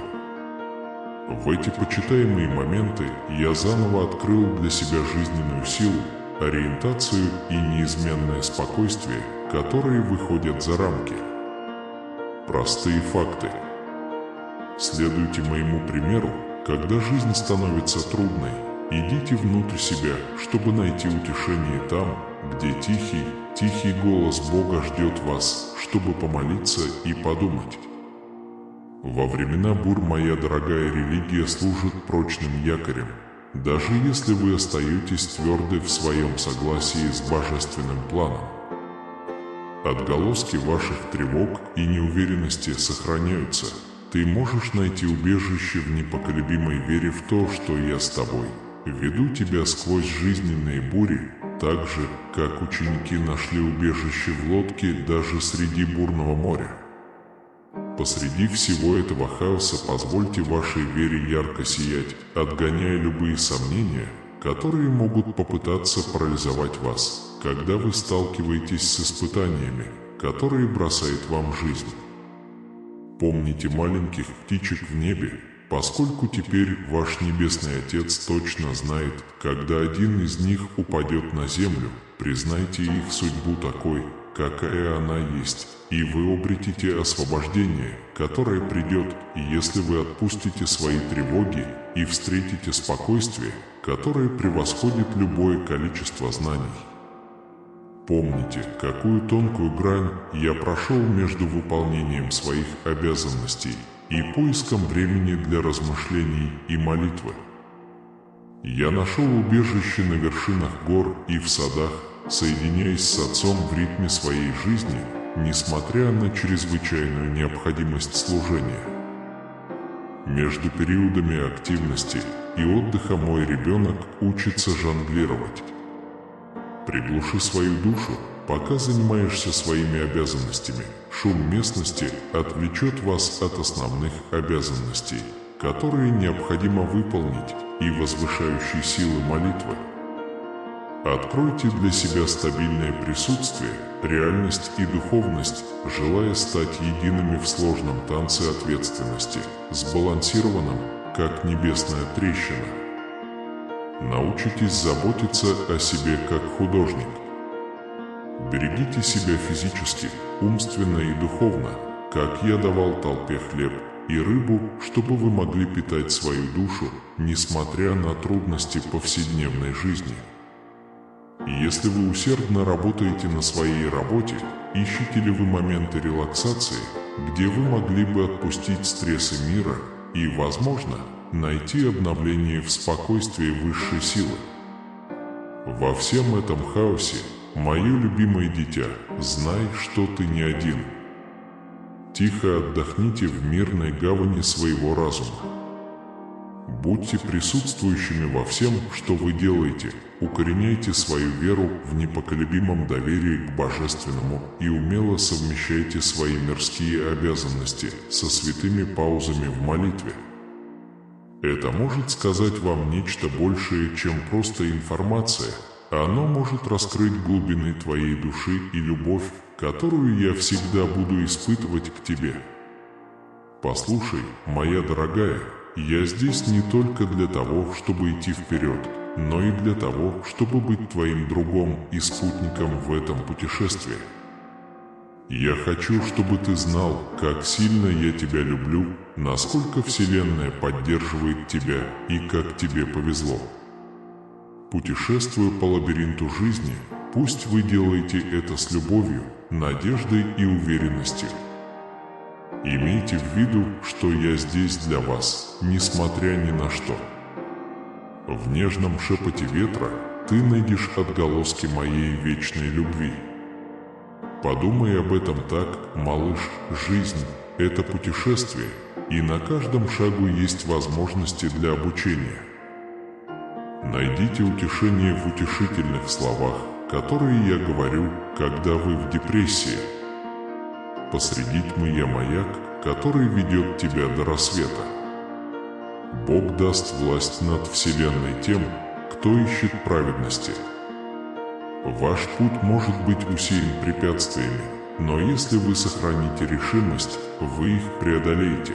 В эти почитаемые моменты я заново открыл для себя жизненную силу, ориентацию и неизменное спокойствие, которые выходят за рамки. Простые факты. Следуйте моему примеру, когда жизнь становится трудной. Идите внутрь себя, чтобы найти утешение там, где тихий голос Бога ждет вас, чтобы помолиться и подумать. Во времена бур моя дорогая религия служит прочным якорем, даже если вы остаетесь тверды в своем согласии с божественным планом. Отголоски ваших тревог и неуверенности сохраняются. Ты можешь найти убежище в непоколебимой вере в то, что я с тобой. Веду тебя сквозь жизненные бури, так же, как ученики нашли убежище в лодке даже среди бурного моря. Посреди всего этого хаоса позвольте вашей вере ярко сиять, отгоняя любые сомнения, которые могут попытаться парализовать вас, когда вы сталкиваетесь с испытаниями, которые бросает вам жизнь. Помните маленьких птичек в небе, поскольку теперь ваш Небесный Отец точно знает, когда один из них упадет на землю, признайте их судьбу такой, какая она есть, и вы обретите освобождение, которое придет, если вы отпустите свои тревоги и встретите спокойствие, которое превосходит любое количество знаний. Помните, какую тонкую грань я прошел между выполнением своих обязанностей и поиском времени для размышлений и молитвы. Я нашел убежище на вершинах гор и в садах, соединяясь с Отцом в ритме своей жизни, несмотря на чрезвычайную необходимость служения. Между периодами активности и отдыха мой ребенок учится жонглировать. Приглуши свою душу, пока занимаешься своими обязанностями. Шум местности отвлечет вас от основных обязанностей, которые необходимо выполнить, и возвышающей силы молитвы. Откройте для себя стабильное присутствие, реальность и духовность, желая стать едиными в сложном танце ответственности, сбалансированным, как небесная трещина. Научитесь заботиться о себе как художник. Берегите себя физически, умственно и духовно, как я давал толпе хлеб и рыбу, чтобы вы могли питать свою душу, несмотря на трудности повседневной жизни. Если вы усердно работаете на своей работе, ищете ли вы моменты релаксации, где вы могли бы отпустить стрессы мира и, возможно, найти обновление в спокойствии высшей силы? Во всем этом хаосе, мое любимое дитя, знай, что ты не один. Тихо отдохните в мирной гавани своего разума. Будьте присутствующими во всем, что вы делаете, укореняйте свою веру в непоколебимом доверии к Божественному и умело совмещайте свои мирские обязанности со святыми паузами в молитве. Это может сказать вам нечто большее, чем просто информация. Оно может раскрыть глубины твоей души и любовь, которую я всегда буду испытывать к тебе. Послушай, моя дорогая, я здесь не только для того, чтобы идти вперед, но и для того, чтобы быть твоим другом и спутником в этом путешествии. Я хочу, чтобы ты знал, как сильно я тебя люблю, насколько Вселенная поддерживает тебя и как тебе повезло. Путешествуя по лабиринту жизни, пусть вы делаете это с любовью, надеждой и уверенностью. Имейте в виду, что я здесь для вас, несмотря ни на что. В нежном шепоте ветра ты найдешь отголоски моей вечной любви. Подумай об этом так, малыш, жизнь – это путешествие, и на каждом шагу есть возможности для обучения. Найдите утешение в утешительных словах, которые я говорю, когда вы в депрессии. Посреди тьмы я маяк, который ведет тебя до рассвета. Бог даст власть над Вселенной тем, кто ищет праведности. Ваш путь может быть усеян препятствиями, но если вы сохраните решимость, вы их преодолеете.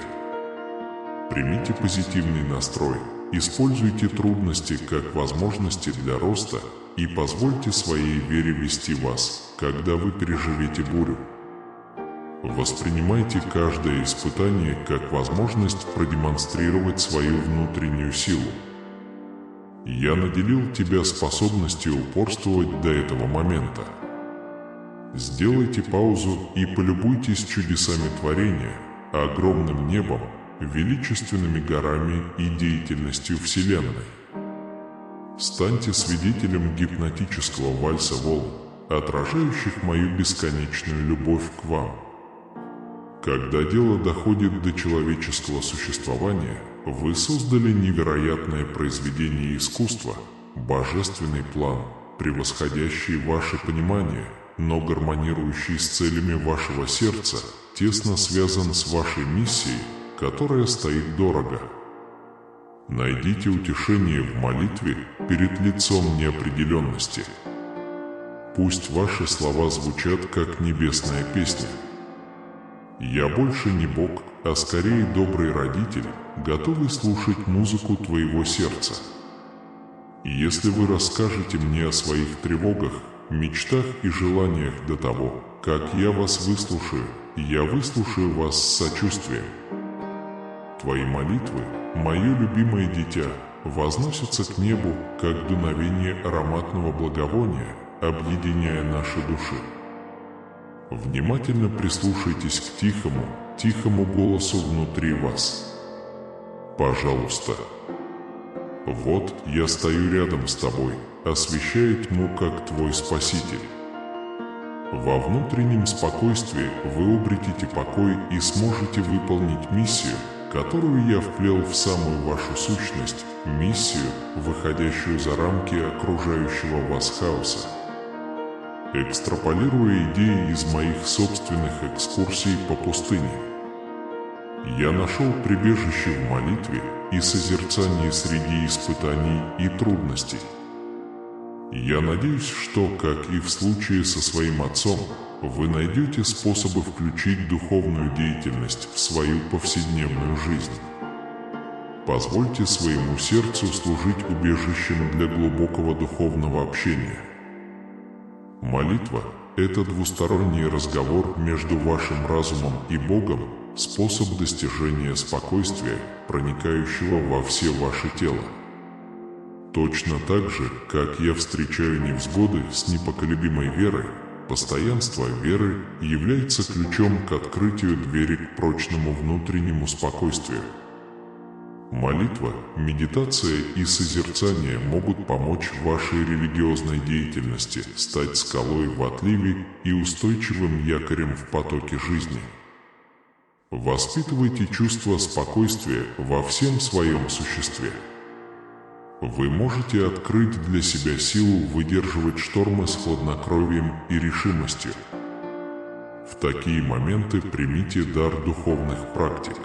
Примите позитивный настрой, используйте трудности как возможности для роста и позвольте своей вере вести вас, когда вы переживете бурю. Воспринимайте каждое испытание как возможность продемонстрировать свою внутреннюю силу. Я наделил тебя способностью упорствовать до этого момента. Сделайте паузу и полюбуйтесь чудесами творения, огромным небом, величественными горами и деятельностью Вселенной. Станьте свидетелем гипнотического вальса волн, отражающих мою бесконечную любовь к вам. Когда дело доходит до человеческого существования, вы создали невероятное произведение искусства, божественный план, превосходящий ваше понимание, но гармонирующий с целями вашего сердца, тесно связан с вашей миссией, которая стоит дорого. Найдите утешение в молитве перед лицом неопределенности. Пусть ваши слова звучат как небесная песня. Я больше не Бог, а скорее добрый родитель, готовый слушать музыку твоего сердца. Если вы расскажете мне о своих тревогах, мечтах и желаниях до того, как я вас выслушаю, я выслушаю вас с сочувствием. Твои молитвы, мое любимое дитя, возносятся к небу, как дуновение ароматного благовония, объединяя наши души. Внимательно прислушайтесь к тихому голосу внутри вас. Пожалуйста. Вот я стою рядом с тобой, освещая тьму, как твой Спаситель. Во внутреннем спокойствии вы обретете покой и сможете выполнить миссию, которую я вплел в самую вашу сущность, миссию, выходящую за рамки окружающего вас хаоса. Экстраполируя идеи из моих собственных экскурсий по пустыне, я нашел прибежище в молитве и созерцании среди испытаний и трудностей. Я надеюсь, что, как и в случае со своим отцом, вы найдете способы включить духовную деятельность в свою повседневную жизнь. Позвольте своему сердцу служить убежищем для глубокого духовного общения. Молитва – это двусторонний разговор между вашим разумом и Богом, способ достижения спокойствия, проникающего во все ваше тело. Точно так же, как я встречаю невзгоды с непоколебимой верой, постоянство веры является ключом к открытию двери к прочному внутреннему спокойствию. Молитва, медитация и созерцание могут помочь вашей религиозной деятельности стать скалой в отливе и устойчивым якорем в потоке жизни. Воспитывайте чувство спокойствия во всем своем существе. Вы можете открыть для себя силу выдерживать штормы с хладнокровием и решимостью. В такие моменты примите дар духовных практик.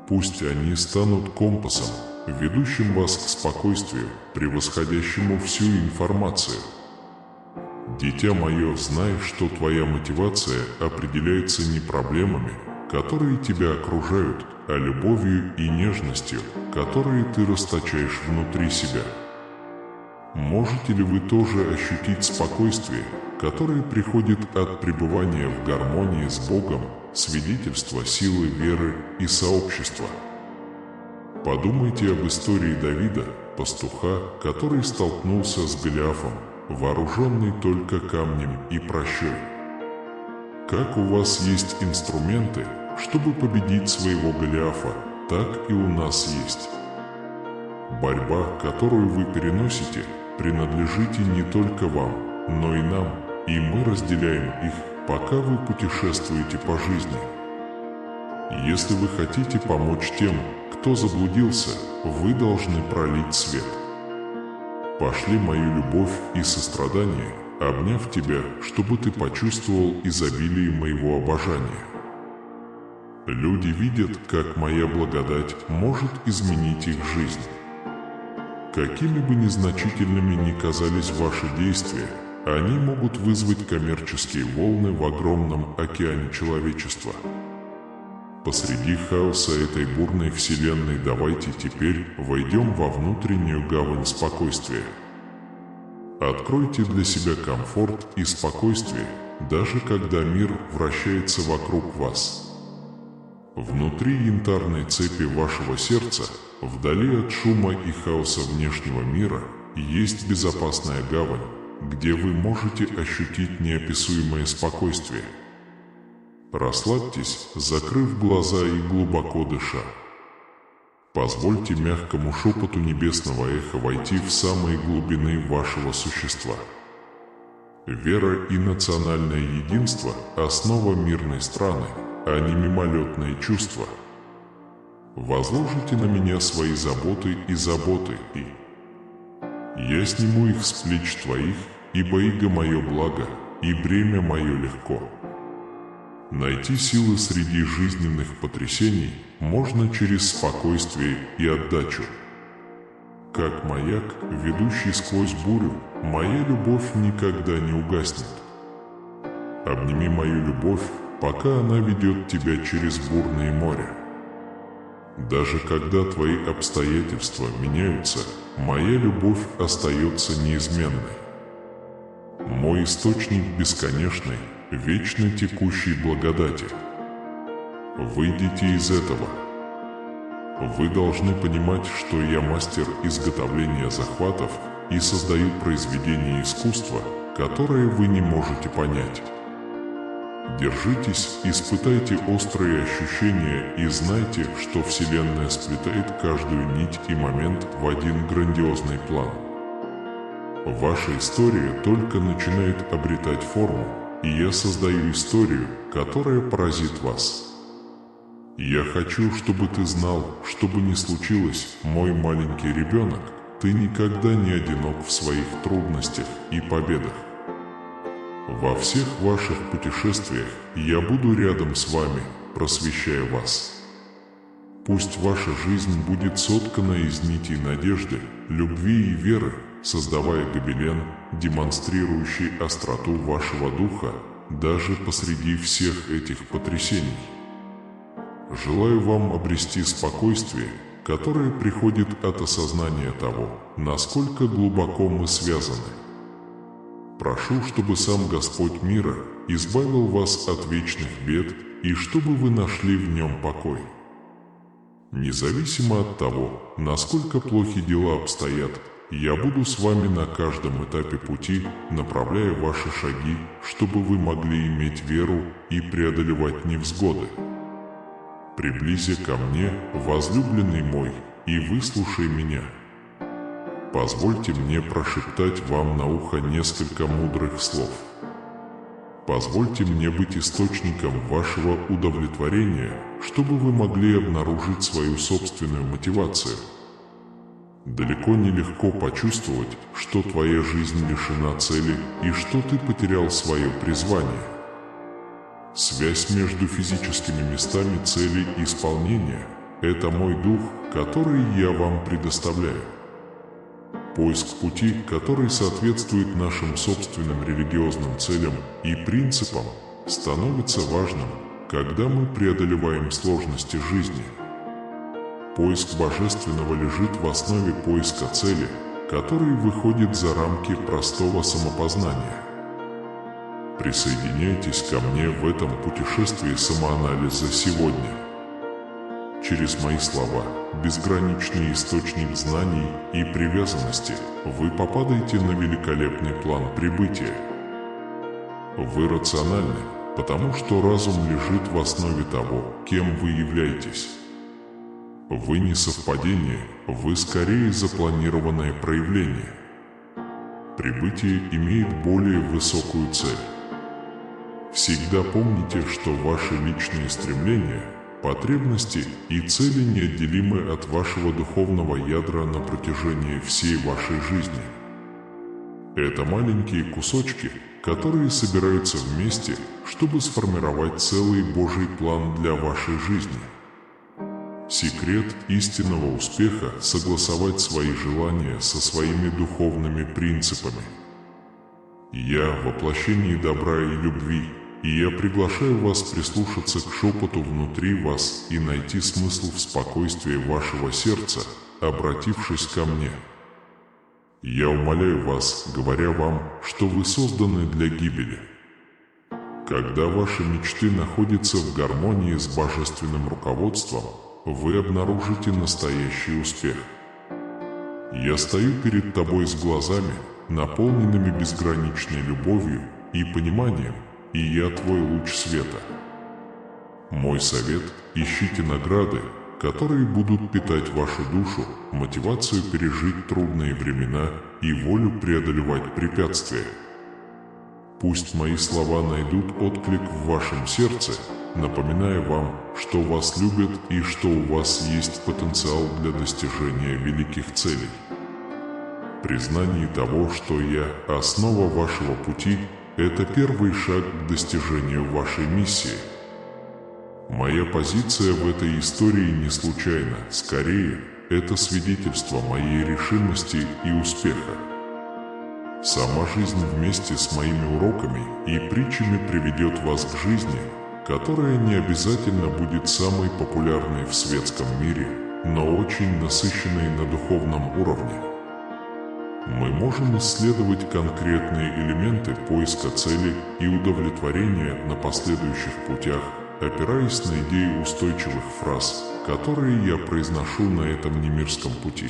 Пусть они станут компасом, ведущим вас к спокойствию, превосходящему всю информацию. Дитя мое, знай, что твоя мотивация определяется не проблемами, которые тебя окружают, а любовью и нежностью, которые ты расточаешь внутри себя. Можете ли вы тоже ощутить спокойствие, которое приходит от пребывания в гармонии с Богом, свидетельство силы веры и сообщества? Подумайте об истории Давида, пастуха, который столкнулся с Голиафом, вооруженный только камнем и пращой. Как у вас есть инструменты, чтобы победить своего Голиафа, так и у нас есть. Борьба, которую вы переносите, принадлежит не только вам, но и нам, и мы разделяем их, пока вы путешествуете по жизни. Если вы хотите помочь тем, кто заблудился, вы должны пролить свет. Пошли мою любовь и сострадание, обняв тебя, чтобы ты почувствовал изобилие моего обожания. Люди видят, как моя благодать может изменить их жизнь. Какими бы незначительными ни казались ваши действия, они могут вызвать коммерческие волны в огромном океане человечества. Посреди хаоса этой бурной вселенной давайте теперь войдем во внутреннюю гавань спокойствия. Откройте для себя комфорт и спокойствие, даже когда мир вращается вокруг вас. Внутри янтарной цепи вашего сердца, вдали от шума и хаоса внешнего мира, есть безопасная гавань, где вы можете ощутить неописуемое спокойствие. Расслабьтесь, закрыв глаза и глубоко дыша. Позвольте мягкому шепоту небесного эха войти в самые глубины вашего существа. Вера и национальное единство – основа мирной страны, а не мимолетные чувства. Возложите на меня свои заботы, и я сниму их с плеч твоих, ибо иго мое благо, и бремя мое легко. Найти силы среди жизненных потрясений можно через спокойствие и отдачу. Как маяк, ведущий сквозь бурю, моя любовь никогда не угаснет. Обними мою любовь, пока она ведет тебя через бурные моря. Даже когда твои обстоятельства меняются, моя любовь остается неизменной. Мой источник бесконечный, вечно текущей благодати. Выйдите из этого. Вы должны понимать, что я мастер изготовления захватов и создаю произведения искусства, которые вы не можете понять. Держитесь, испытайте острые ощущения и знайте, что Вселенная сплетает каждую нить и момент в один грандиозный план. Ваша история только начинает обретать форму, и я создаю историю, которая поразит вас. Я хочу, чтобы ты знал, что бы ни случилось, мой маленький ребенок, ты никогда не одинок в своих трудностях и победах. Во всех ваших путешествиях я буду рядом с вами, просвещая вас. Пусть ваша жизнь будет соткана из нитей надежды, любви и веры, создавая гобелен, демонстрирующий остроту вашего духа, даже посреди всех этих потрясений. Желаю вам обрести спокойствие, которое приходит от осознания того, насколько глубоко мы связаны. Прошу, чтобы сам Господь мира избавил вас от вечных бед и чтобы вы нашли в нем покой. Независимо от того, насколько плохи дела обстоят, я буду с вами на каждом этапе пути, направляя ваши шаги, чтобы вы могли иметь веру и преодолевать невзгоды. Приблизи ко мне, возлюбленный мой, и выслушай меня. Позвольте мне прошептать вам на ухо несколько мудрых слов. Позвольте мне быть источником вашего удовлетворения, чтобы вы могли обнаружить свою собственную мотивацию. Далеко не легко почувствовать, что твоя жизнь лишена цели и что ты потерял свое призвание. Связь между физическими местами цели и исполнения – это мой дух, который я вам предоставляю. Поиск пути, который соответствует нашим собственным религиозным целям и принципам, становится важным, когда мы преодолеваем сложности жизни. Поиск божественного лежит в основе поиска цели, который выходит за рамки простого самопознания. Присоединяйтесь ко мне в этом путешествии самоанализа сегодня. Через мои слова, безграничный источник знаний и привязанности, вы попадаете на великолепный план прибытия. Вы рациональны, потому что разум лежит в основе того, кем вы являетесь. Вы не совпадение, вы скорее запланированное проявление. Прибытие имеет более высокую цель. Всегда помните, что ваши личные стремления, потребности и цели неотделимы от вашего духовного ядра на протяжении всей вашей жизни. Это маленькие кусочки, которые собираются вместе, чтобы сформировать целый Божий план для вашей жизни. Секрет истинного успеха – согласовать свои желания со своими духовными принципами. Я – воплощение добра и любви, и я приглашаю вас прислушаться к шепоту внутри вас и найти смысл в спокойствии вашего сердца, обратившись ко мне. Я умоляю вас, говоря вам, что вы созданы для гибели. Когда ваши мечты находятся в гармонии с божественным руководством, вы обнаружите настоящий успех. Я стою перед тобой с глазами, наполненными безграничной любовью и пониманием, и я твой луч света. Мой совет – ищите награды, которые будут питать вашу душу, мотивацию пережить трудные времена и волю преодолевать препятствия. Пусть мои слова найдут отклик в вашем сердце, напоминая вам, что вас любят и что у вас есть потенциал для достижения великих целей. Признание того, что я – основа вашего пути – это первый шаг к достижению вашей миссии. Моя позиция в этой истории не случайна, скорее, это свидетельство моей решимости и успеха. Сама жизнь вместе с моими уроками и притчами приведет вас к жизни, которая не обязательно будет самой популярной в светском мире, но очень насыщенной на духовном уровне. Мы можем исследовать конкретные элементы поиска цели и удовлетворения на последующих путях, опираясь на идеи устойчивых фраз, которые я произношу на этом немирском пути.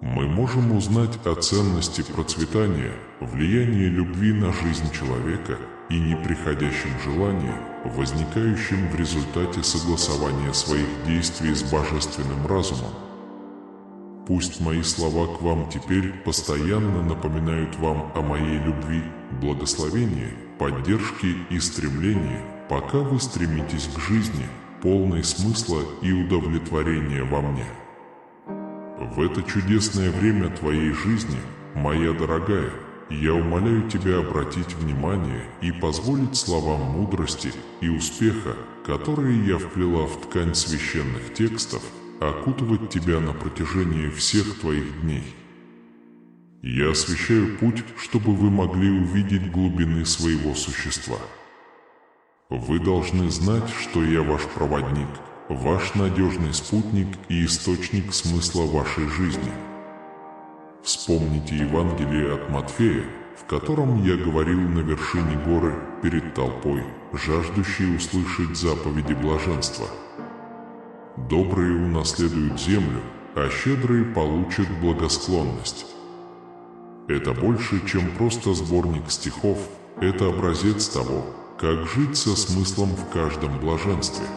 Мы можем узнать о ценности процветания, влиянии любви на жизнь человека и неприходящем желании, возникающем в результате согласования своих действий с божественным разумом. Пусть мои слова к вам теперь постоянно напоминают вам о моей любви, благословении, поддержке и стремлении, пока вы стремитесь к жизни, полной смысла и удовлетворения во мне. В это чудесное время твоей жизни, моя дорогая, я умоляю тебя обратить внимание и позволить словам мудрости и успеха, которые я вплела в ткань священных текстов, окутывать тебя на протяжении всех твоих дней. Я освещаю путь, чтобы вы могли увидеть глубины своего существа. Вы должны знать, что я ваш проводник, ваш надежный спутник и источник смысла вашей жизни. Вспомните Евангелие от Матфея, в котором я говорил на вершине горы перед толпой, жаждущей услышать заповеди блаженства. Добрые унаследуют землю, а щедрые получат благосклонность. Это больше, чем просто сборник стихов, это образец того, как жить со смыслом в каждом блаженстве.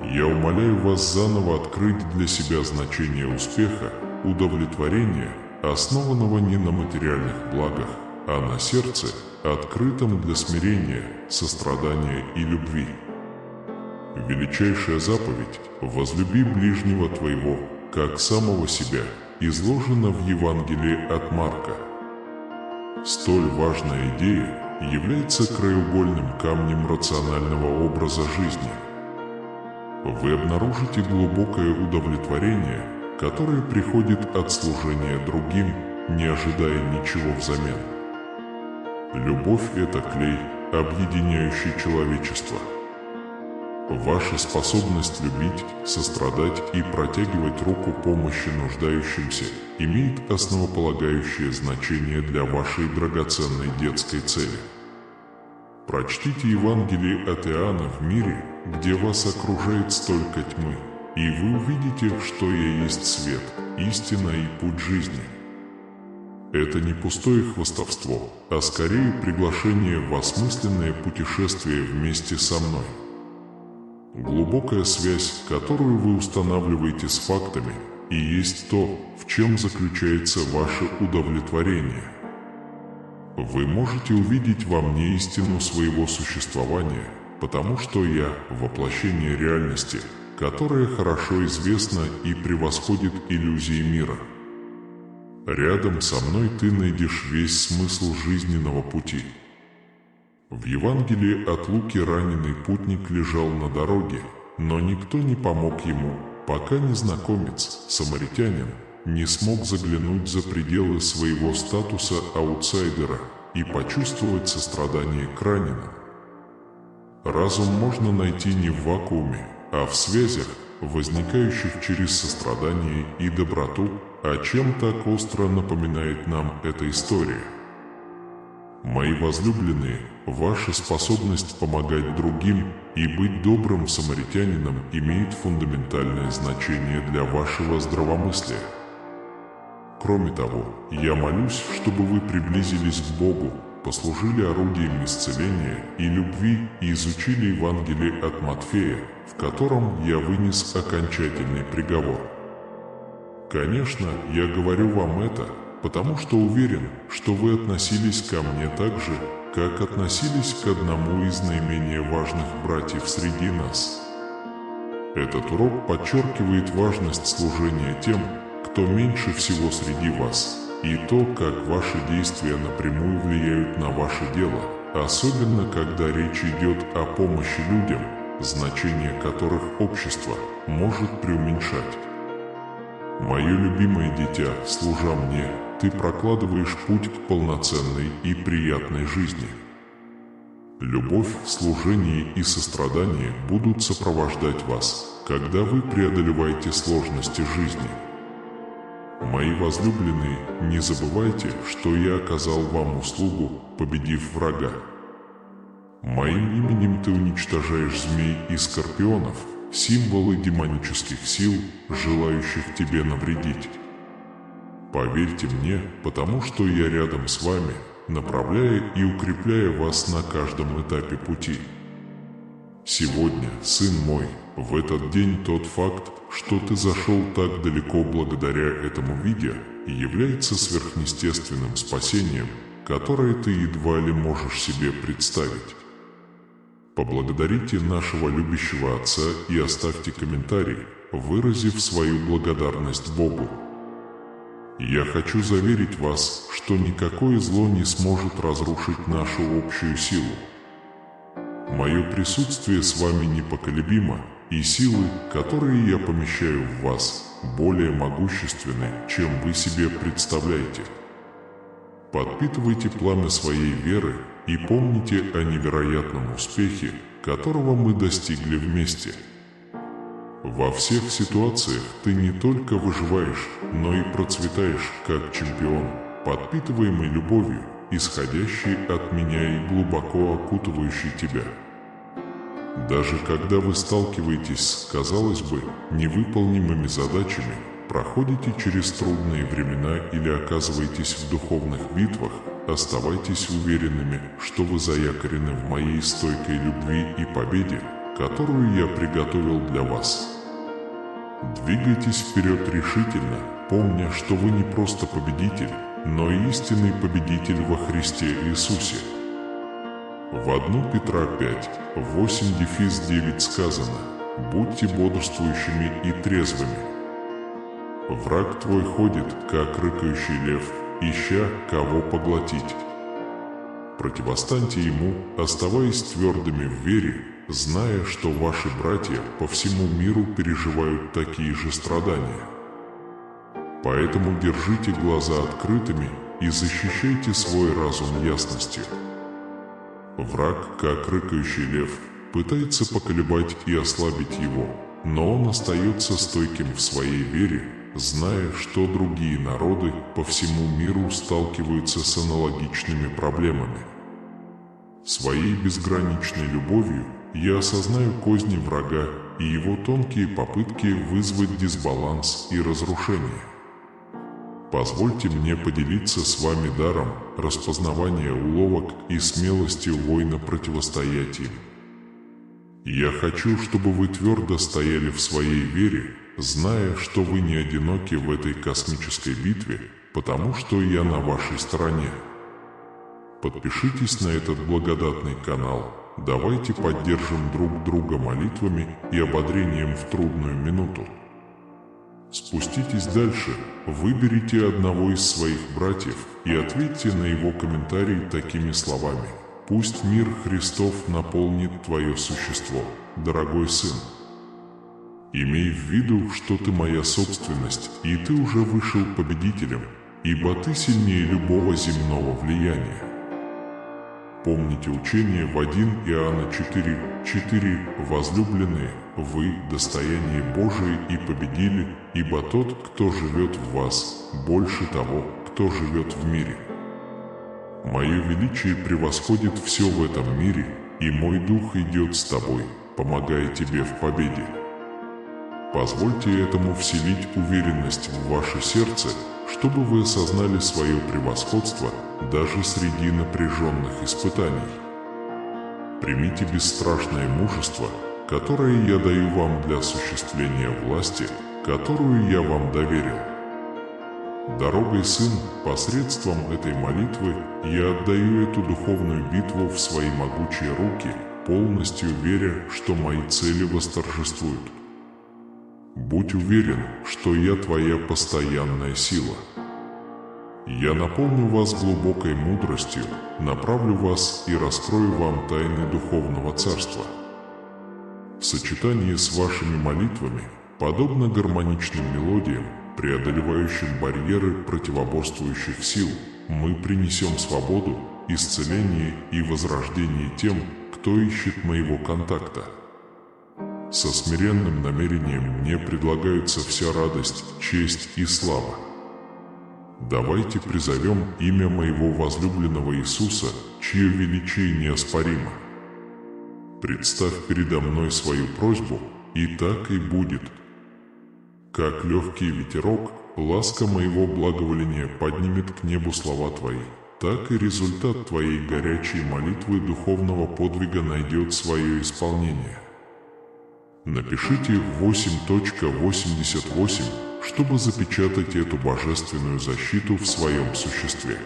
Я умоляю вас заново открыть для себя значение успеха, удовлетворения, основанного не на материальных благах, а на сердце, открытом для смирения, сострадания и любви. Величайшая заповедь «Возлюби ближнего твоего, как самого себя» изложена в Евангелии от Марка. Столь важная идея является краеугольным камнем рационального образа жизни. Вы обнаружите глубокое удовлетворение, которое приходит от служения другим, не ожидая ничего взамен. Любовь – это клей, объединяющий человечество. Ваша способность любить, сострадать и протягивать руку помощи нуждающимся имеет основополагающее значение для вашей драгоценной детской цели. Прочтите Евангелие от Иоанна в мире, где вас окружает столько тьмы, и вы увидите, что я есть свет, истина и путь жизни. Это не пустое хвастовство, а скорее приглашение в осмысленное путешествие вместе со мной. Глубокая связь, которую вы устанавливаете с фактами, и есть то, в чем заключается ваше удовлетворение. Вы можете увидеть во мне истину своего существования, потому что я – воплощение реальности, которая хорошо известна и превосходит иллюзии мира. Рядом со мной ты найдешь весь смысл жизненного пути. В Евангелии от Луки раненый путник лежал на дороге, но никто не помог ему, пока незнакомец, самаритянин, не смог заглянуть за пределы своего статуса аутсайдера и почувствовать сострадание к раненым. Разум можно найти не в вакууме, а в связях, возникающих через сострадание и доброту, о чем так остро напоминает нам эта история. Мои возлюбленные, ваша способность помогать другим и быть добрым самаритянином имеет фундаментальное значение для вашего здравомыслия. Кроме того, я молюсь, чтобы вы приблизились к Богу, послужили орудием исцеления и любви и изучили Евангелие от Матфея, в котором я вынес окончательный приговор. Конечно, я говорю вам это, потому что уверен, что вы относились ко мне так же, как относились к одному из наименее важных братьев среди нас. Этот урок подчеркивает важность служения тем, кто меньше всего среди вас, и то, как ваши действия напрямую влияют на ваше дело, особенно когда речь идет о помощи людям, значение которых общество может преуменьшать. Мое любимое дитя, служа мне, ты прокладываешь путь к полноценной и приятной жизни. Любовь, служение и сострадание будут сопровождать вас, когда вы преодолеваете сложности жизни. Мои возлюбленные, не забывайте, что я оказал вам услугу, победив врага. Моим именем ты уничтожаешь змей и скорпионов, символы демонических сил, желающих тебе навредить. Поверьте мне, потому что я рядом с вами, направляя и укрепляя вас на каждом этапе пути. Сегодня, сын мой, в этот день тот факт, что ты зашел так далеко благодаря этому видео, является сверхъестественным спасением, которое ты едва ли можешь себе представить. Поблагодарите нашего любящего Отца и оставьте комментарий, выразив свою благодарность Богу. Я хочу заверить вас, что никакое зло не сможет разрушить нашу общую силу. Мое присутствие с вами непоколебимо, и силы, которые я помещаю в вас, более могущественны, чем вы себе представляете. Подпитывайте пламя своей веры и помните о невероятном успехе, которого мы достигли вместе. Во всех ситуациях ты не только выживаешь, но и процветаешь как чемпион, подпитываемый любовью, исходящий от меня и глубоко окутывающий тебя. Даже когда вы сталкиваетесь с, казалось бы, невыполнимыми задачами, проходите через трудные времена или оказываетесь в духовных битвах, оставайтесь уверенными, что вы заякорены в моей стойкой любви и победе, которую я приготовил для вас. Двигайтесь вперед решительно, помня, что вы не просто победитель, но и истинный победитель во Христе Иисусе. В 1 Петра 5, 8-9 сказано: «Будьте бодрствующими и трезвыми. Враг твой ходит, как рыкающий лев, ища, кого поглотить. Противостаньте ему, оставаясь твердыми в вере, зная, что ваши братья по всему миру переживают такие же страдания. Поэтому держите глаза открытыми и защищайте свой разум ясностью. Враг, как рыкающий лев, пытается поколебать и ослабить его, но он остается стойким в своей вере, зная, что другие народы по всему миру сталкиваются с аналогичными проблемами. Своей безграничной любовью я осознаю козни врага и его тонкие попытки вызвать дисбаланс и разрушение. Позвольте мне поделиться с вами даром распознавания уловок и смелостью воина противостоять им. Я хочу, чтобы вы твердо стояли в своей вере, зная, что вы не одиноки в этой космической битве, потому что я на вашей стороне. Подпишитесь на этот благодатный канал. Давайте поддержим друг друга молитвами и ободрением в трудную минуту. Спуститесь дальше, выберите одного из своих братьев и ответьте на его комментарий такими словами: «Пусть мир Христов наполнит твое существо, дорогой сын. Имей в виду, что ты моя собственность, и ты уже вышел победителем, ибо ты сильнее любого земного влияния». Помните учение в 1 Иоанна 4:4: «Возлюбленные, вы – достояние Божие и победили, ибо тот, кто живет в вас, больше того, кто живет в мире. Мое величие превосходит все в этом мире, и мой дух идет с тобой, помогая тебе в победе». Позвольте этому вселить уверенность в ваше сердце, чтобы вы осознали свое превосходство даже среди напряженных испытаний. Примите бесстрашное мужество, которое я даю вам для осуществления власти, которую я вам доверил. Дорогой сын, посредством этой молитвы я отдаю эту духовную битву в свои могучие руки, полностью веря, что мои цели восторжествуют. Будь уверен, что я твоя постоянная сила. Я наполню вас глубокой мудростью, направлю вас и раскрою вам тайны духовного царства. В сочетании с вашими молитвами, подобно гармоничным мелодиям, преодолевающим барьеры противоборствующих сил, мы принесем свободу, исцеление и возрождение тем, кто ищет моего контакта. Со смиренным намерением мне предлагаются вся радость, честь и слава. Давайте призовем имя моего возлюбленного Иисуса, чье величие неоспоримо. Представь передо мной свою просьбу, и так и будет. Как легкий ветерок, ласка моего благоволения поднимет к небу слова твои, так и результат твоей горячей молитвы духовного подвига найдет свое исполнение. Напишите 8.88, чтобы запечатать эту божественную защиту в своем существе.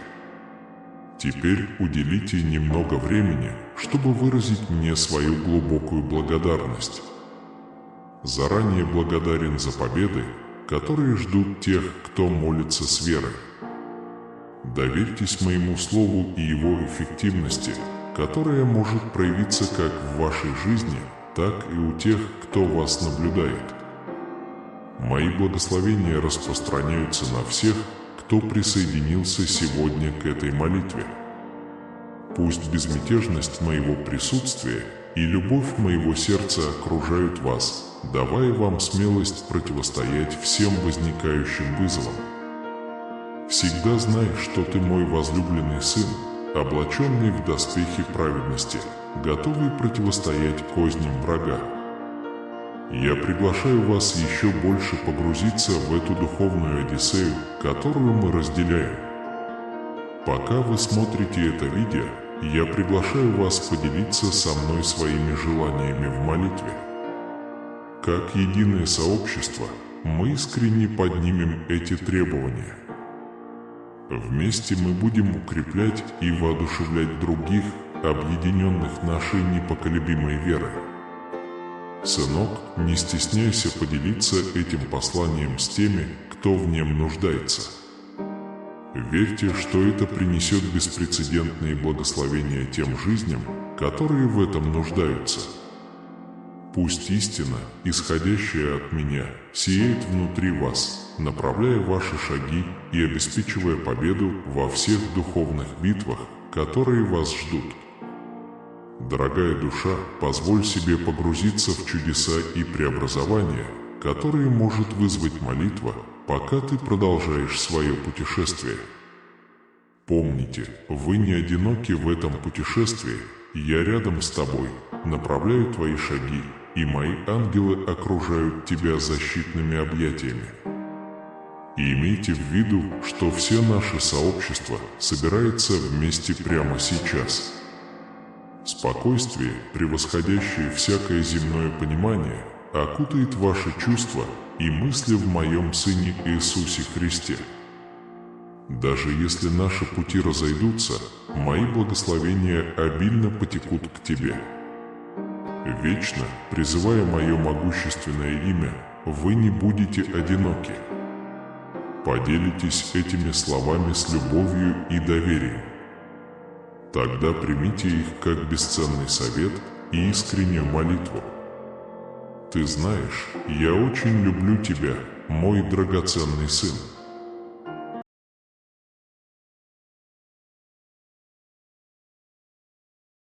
Теперь уделите немного времени, чтобы выразить мне свою глубокую благодарность. Заранее благодарен за победы, которые ждут тех, кто молится с верой. Доверьтесь моему слову и его эффективности, которая может проявиться как в вашей жизни, так и у тех, кто вас наблюдает. Мои благословения распространяются на всех, кто присоединился сегодня к этой молитве. Пусть безмятежность моего присутствия и любовь моего сердца окружают вас, давая вам смелость противостоять всем возникающим вызовам. Всегда знай, что ты мой возлюбленный сын, облаченный в доспехи праведности, готовый противостоять козням врага. Я приглашаю вас еще больше погрузиться в эту духовную одиссею, которую мы разделяем. Пока вы смотрите это видео, я приглашаю вас поделиться со мной своими желаниями в молитве. Как единое сообщество, мы искренне поднимем эти требования. Вместе мы будем укреплять и воодушевлять других, объединенных нашей непоколебимой верой. Сынок, не стесняйся поделиться этим посланием с теми, кто в нем нуждается. Верьте, что это принесет беспрецедентные благословения тем жизням, которые в этом нуждаются. Пусть истина, исходящая от меня, сияет внутри вас, направляя ваши шаги и обеспечивая победу во всех духовных битвах, которые вас ждут. Дорогая душа, позволь себе погрузиться в чудеса и преобразования, которые может вызвать молитва, пока ты продолжаешь свое путешествие. Помните, вы не одиноки в этом путешествии, я рядом с тобой, направляю твои шаги, и мои ангелы окружают тебя защитными объятиями. И имейте в виду, что все наше сообщество собирается вместе прямо сейчас. Спокойствие, превосходящее всякое земное понимание, окутает ваши чувства и мысли в моем Сыне Иисусе Христе. Даже если наши пути разойдутся, мои благословения обильно потекут к тебе. Вечно, призывая мое могущественное имя, вы не будете одиноки. Поделитесь этими словами с любовью и доверием. Тогда примите их как бесценный совет и искреннюю молитву. Ты знаешь, я очень люблю тебя, мой драгоценный сын.